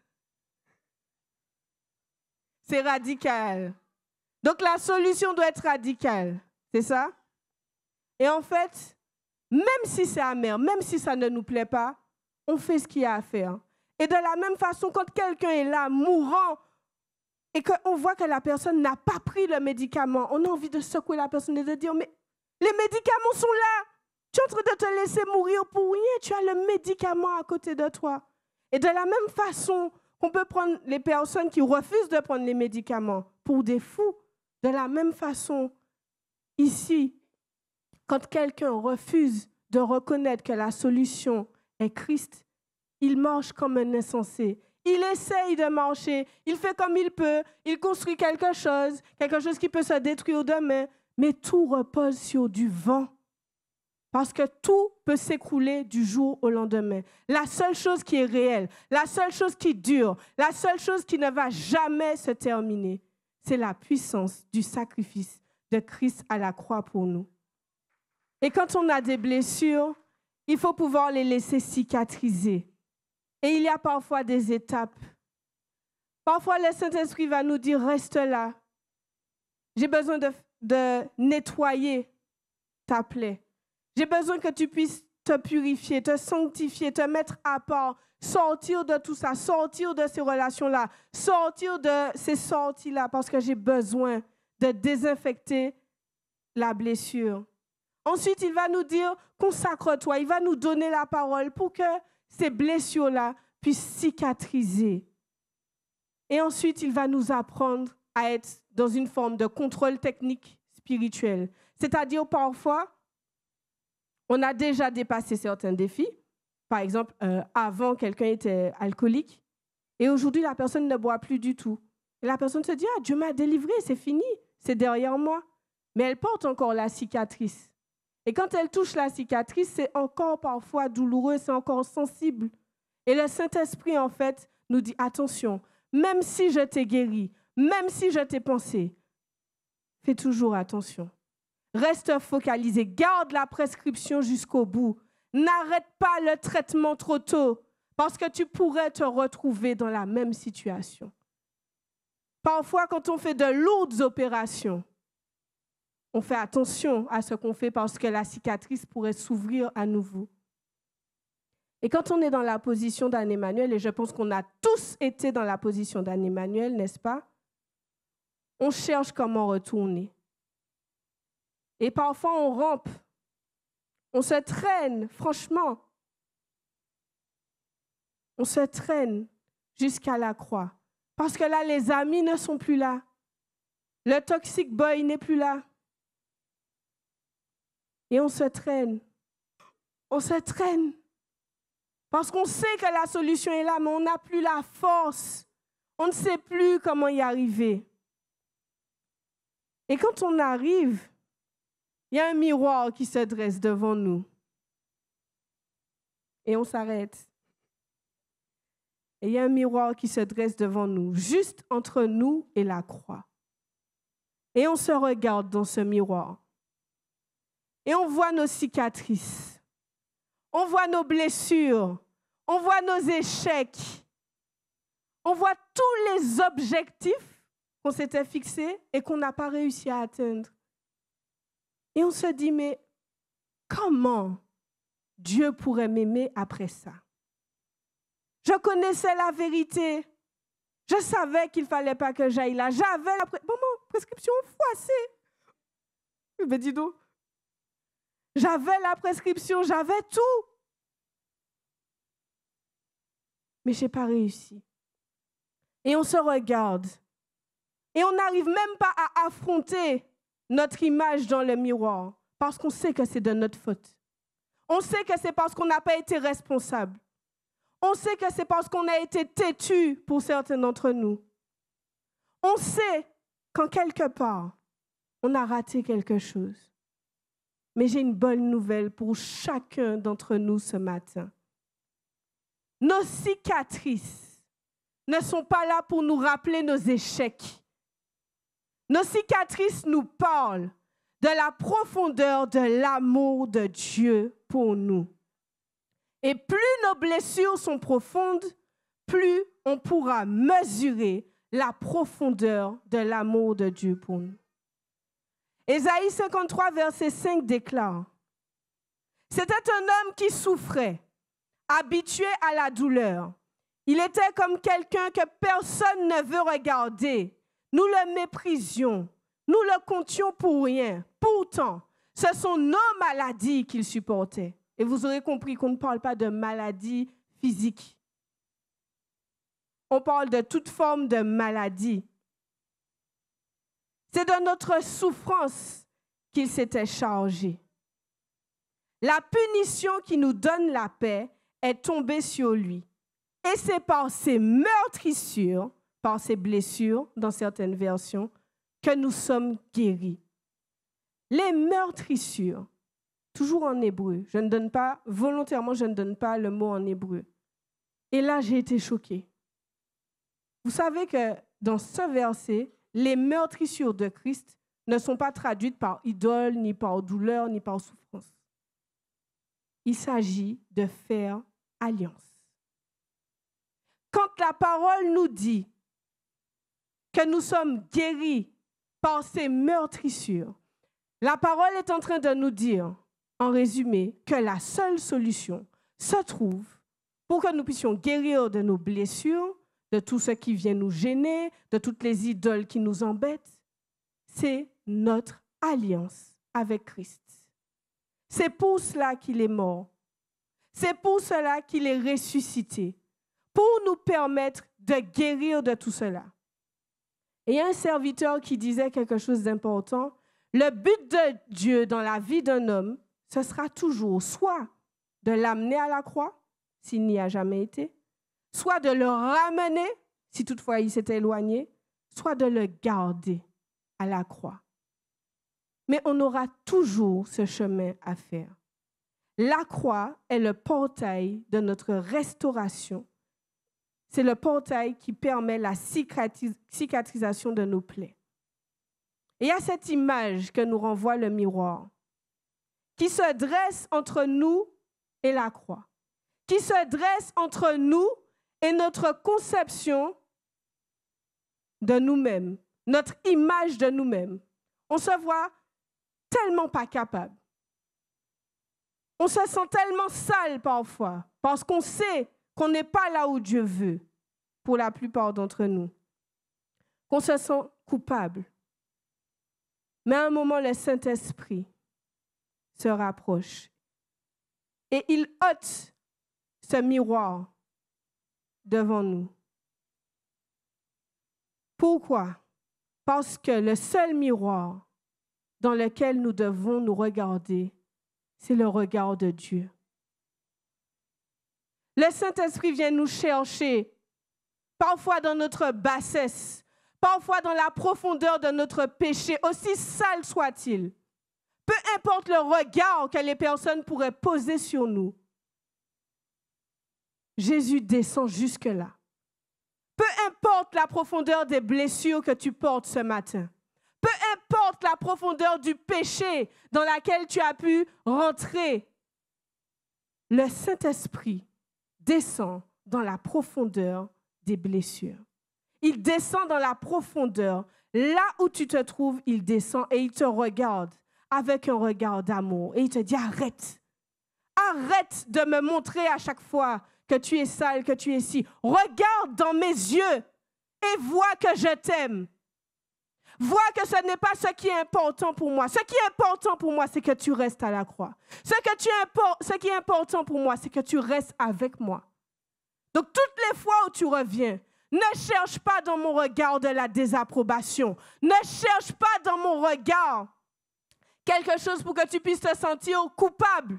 Speaker 4: C'est radical. Donc la solution doit être radicale. C'est ça? Et en fait, même si c'est amer, même si ça ne nous plaît pas, on fait ce qu'il y a à faire. Et de la même façon, quand quelqu'un est là, mourant, et qu'on voit que la personne n'a pas pris le médicament, on a envie de secouer la personne et de dire, mais les médicaments sont là. Tu es en train de te laisser mourir pour rien. Tu as le médicament à côté de toi. Et de la même façon qu'on peut prendre les personnes qui refusent de prendre les médicaments pour des fous, de la même façon, ici, quand quelqu'un refuse de reconnaître que la solution est Christ, il marche comme un insensé. Il essaye de marcher, il fait comme il peut, il construit quelque chose qui peut se détruire demain, mais tout repose sur du vent. Parce que tout peut s'écrouler du jour au lendemain. La seule chose qui est réelle, la seule chose qui dure, la seule chose qui ne va jamais se terminer, c'est la puissance du sacrifice de Christ à la croix pour nous. Et quand on a des blessures, il faut pouvoir les laisser cicatriser. Et il y a parfois des étapes. Parfois, le Saint-Esprit va nous dire, reste là. J'ai besoin de nettoyer ta plaie. J'ai besoin que tu puisses te purifier, te sanctifier, te mettre à part, sortir de tout ça, sortir de ces relations-là, sortir de ces sorties-là, parce que j'ai besoin de désinfecter la blessure. Ensuite, il va nous dire, consacre-toi, il va nous donner la parole pour que ces blessures-là puissent cicatriser. Et ensuite, il va nous apprendre à être dans une forme de contrôle technique spirituel. C'est-à-dire, parfois, On a déjà dépassé certains défis. Par exemple, avant, quelqu'un était alcoolique et aujourd'hui, la personne ne boit plus du tout. Et la personne se dit, ah, Dieu m'a délivré, c'est fini, c'est derrière moi. Mais elle porte encore la cicatrice. Et quand elle touche la cicatrice, c'est encore parfois douloureux, c'est encore sensible. Et le Saint-Esprit, en fait, nous dit, attention, même si je t'ai guéri, même si je t'ai pensé, fais toujours attention. Reste focalisé, garde la prescription jusqu'au bout. N'arrête pas le traitement trop tôt, parce que tu pourrais te retrouver dans la même situation. Parfois, quand on fait de lourdes opérations, on fait attention à ce qu'on fait parce que la cicatrice pourrait s'ouvrir à nouveau. Et quand on est dans la position d'Anne-Emmanuel, et je pense qu'on a tous été dans la position d'Anne-Emmanuel, n'est-ce pas? On cherche comment retourner. Et parfois, on rampe. On se traîne, franchement. On se traîne jusqu'à la croix. Parce que là, les amis ne sont plus là. Le toxic boy n'est plus là. Et on se traîne. On se traîne. Parce qu'on sait que la solution est là, mais on n'a plus la force. On ne sait plus comment y arriver. Et quand on arrive, il y a un miroir qui se dresse devant nous. Et on s'arrête. Et il y a un miroir qui se dresse devant nous, juste entre nous et la croix. Et on se regarde dans ce miroir. Et on voit nos cicatrices. On voit nos blessures. On voit nos échecs. On voit tous les objectifs qu'on s'était fixés et qu'on n'a pas réussi à atteindre. Et on se dit, mais comment Dieu pourrait m'aimer après ça? Je connaissais la vérité. Je savais qu'il ne fallait pas que j'aille là. J'avais la prescription froissée. Mais dis donc. J'avais la prescription, j'avais tout. Mais je n'ai pas réussi. Et on se regarde. Et on n'arrive même pas à affronter notre image dans le miroir parce qu'on sait que c'est de notre faute. On sait que c'est parce qu'on n'a pas été responsable. On sait que c'est parce qu'on a été têtu pour certains d'entre nous. On sait qu'en quelque part, on a raté quelque chose. Mais j'ai une bonne nouvelle pour chacun d'entre nous ce matin. Nos cicatrices ne sont pas là pour nous rappeler nos échecs. Nos cicatrices nous parlent de la profondeur de l'amour de Dieu pour nous. Et plus nos blessures sont profondes, plus on pourra mesurer la profondeur de l'amour de Dieu pour nous. Ésaïe 53, verset 5 déclare, « C'était un homme qui souffrait, habitué à la douleur. Il était comme quelqu'un que personne ne veut regarder. Nous le méprisions, nous le comptions pour rien. Pourtant, ce sont nos maladies qu'il supportait. » Et vous aurez compris qu'on ne parle pas de maladies physiques. On parle de toute forme de maladie. C'est de notre souffrance qu'il s'était chargé. La punition qui nous donne la paix est tombée sur lui. Et c'est par ses meurtrissures, par ses blessures, dans certaines versions, que nous sommes guéris. Les meurtrissures, toujours en hébreu, volontairement, je ne donne pas le mot en hébreu. Et là, j'ai été choquée. Vous savez que dans ce verset, les meurtrissures de Christ ne sont pas traduites par idole, ni par douleur, ni par souffrance. Il s'agit de faire alliance. Quand la parole nous dit que nous sommes guéris par ces meurtrissures, la parole est en train de nous dire, en résumé, que la seule solution se trouve pour que nous puissions guérir de nos blessures, de tout ce qui vient nous gêner, de toutes les idoles qui nous embêtent, c'est notre alliance avec Christ. C'est pour cela qu'il est mort. C'est pour cela qu'il est ressuscité, pour nous permettre de guérir de tout cela. Et il y a un serviteur qui disait quelque chose d'important. Le but de Dieu dans la vie d'un homme, ce sera toujours soit de l'amener à la croix, s'il n'y a jamais été, soit de le ramener, si toutefois il s'était éloigné, soit de le garder à la croix. Mais on aura toujours ce chemin à faire. La croix est le portail de notre restauration. C'est le portail qui permet la cicatrisation de nos plaies. Et il y a cette image que nous renvoie le miroir, qui se dresse entre nous et la croix, qui se dresse entre nous et notre conception de nous-mêmes, notre image de nous-mêmes. On se voit tellement pas capable. On se sent tellement sale parfois, parce qu'on sait qu'on n'est pas là où Dieu veut, pour la plupart d'entre nous, qu'on se sent coupable. Mais à un moment, le Saint-Esprit se rapproche et il ôte ce miroir devant nous. Pourquoi? Parce que le seul miroir dans lequel nous devons nous regarder, c'est le regard de Dieu. Le Saint-Esprit vient nous chercher, parfois dans notre bassesse, parfois dans la profondeur de notre péché, aussi sale soit-il. Peu importe le regard que les personnes pourraient poser sur nous, Jésus descend jusque-là. Peu importe la profondeur des blessures que tu portes ce matin, peu importe la profondeur du péché dans laquelle tu as pu rentrer, le Saint-Esprit descend dans la profondeur des blessures. Il descend dans la profondeur. Là où tu te trouves, il descend et il te regarde avec un regard d'amour. Et il te dit, arrête. Arrête de me montrer à chaque fois que tu es sale, que tu es si. Regarde dans mes yeux et vois que je t'aime. Vois que ce n'est pas ce qui est important pour moi. Ce qui est important pour moi, c'est que tu restes à la croix. Ce qui est important pour moi, c'est que tu restes avec moi. Donc, toutes les fois où tu reviens, ne cherche pas dans mon regard de la désapprobation. Ne cherche pas dans mon regard quelque chose pour que tu puisses te sentir coupable.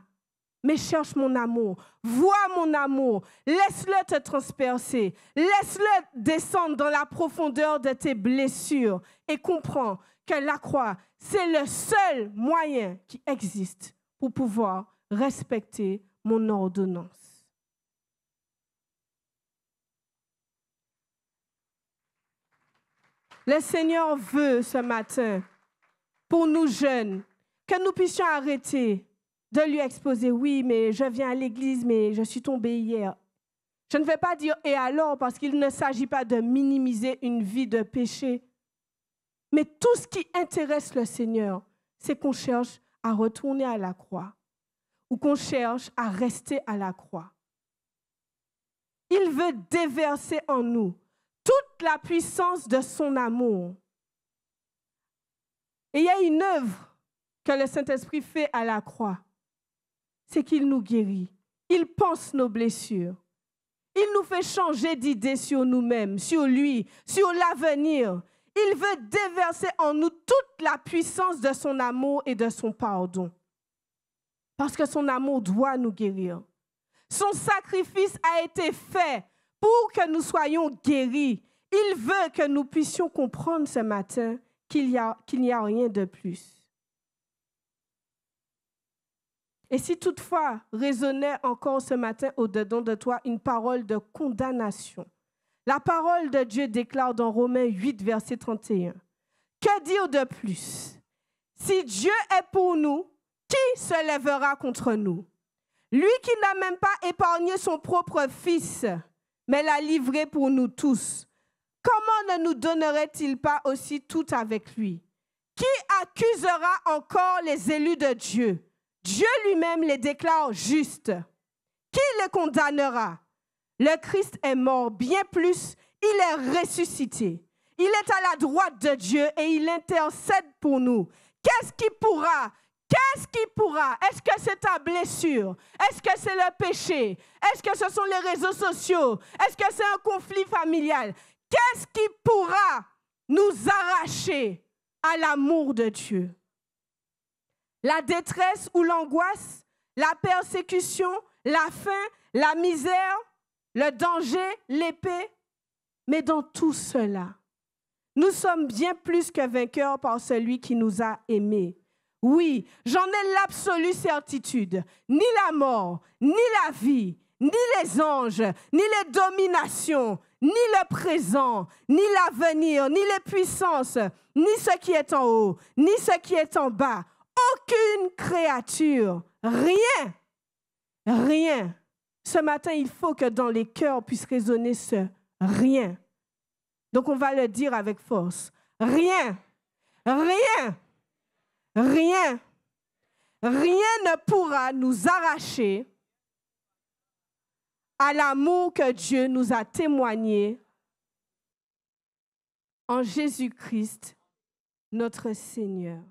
Speaker 4: Mais cherche mon amour. Vois mon amour. Laisse-le te transpercer. Laisse-le descendre dans la profondeur de tes blessures. Et comprends que la croix, c'est le seul moyen qui existe pour pouvoir respecter mon ordonnance. Le Seigneur veut ce matin, pour nous jeunes, que nous puissions arrêter de lui exposer, oui, mais je viens à l'église, mais je suis tombée hier. Je ne vais pas dire « et alors » parce qu'il ne s'agit pas de minimiser une vie de péché. Mais tout ce qui intéresse le Seigneur, c'est qu'on cherche à retourner à la croix ou qu'on cherche à rester à la croix. Il veut déverser en nous toute la puissance de son amour. Et il y a une œuvre que le Saint-Esprit fait à la croix. C'est qu'il nous guérit. Il pense nos blessures. Il nous fait changer d'idée sur nous-mêmes, sur lui, sur l'avenir. Il veut déverser en nous toute la puissance de son amour et de son pardon. Parce que son amour doit nous guérir. Son sacrifice a été fait pour que nous soyons guéris. Il veut que nous puissions comprendre ce matin qu'il n'y a rien de plus. Et si toutefois résonnait encore ce matin au-dedans de toi une parole de condamnation, la parole de Dieu déclare dans Romains 8, verset 31. Que dire de plus? Si Dieu est pour nous, qui se lèvera contre nous? Lui qui n'a même pas épargné son propre Fils, mais l'a livré pour nous tous. Comment ne nous donnerait-il pas aussi tout avec lui? Qui accusera encore les élus de Dieu? Dieu lui-même les déclare justes. Qui les condamnera? Le Christ est mort, bien plus, il est ressuscité. Il est à la droite de Dieu et il intercède pour nous. Qu'est-ce qui pourra? Qu'est-ce qui pourra? Est-ce que c'est ta blessure? Est-ce que c'est le péché? Est-ce que ce sont les réseaux sociaux? Est-ce que c'est un conflit familial? Qu'est-ce qui pourra nous arracher à l'amour de Dieu? la détresse ou l'angoisse, la persécution, la faim, la misère, le danger, l'épée. Mais dans tout cela, nous sommes bien plus que vainqueurs par celui qui nous a aimés. Oui, j'en ai l'absolue certitude. Ni la mort, ni la vie, ni les anges, ni les dominations, ni le présent, ni l'avenir, ni les puissances, ni ce qui est en haut, ni ce qui est en bas. Aucune créature, rien. Ce matin, il faut que dans les cœurs puisse résonner ce rien. Donc, on va le dire avec force. Rien ne pourra nous arracher à l'amour que Dieu nous a témoigné en Jésus-Christ, notre Seigneur.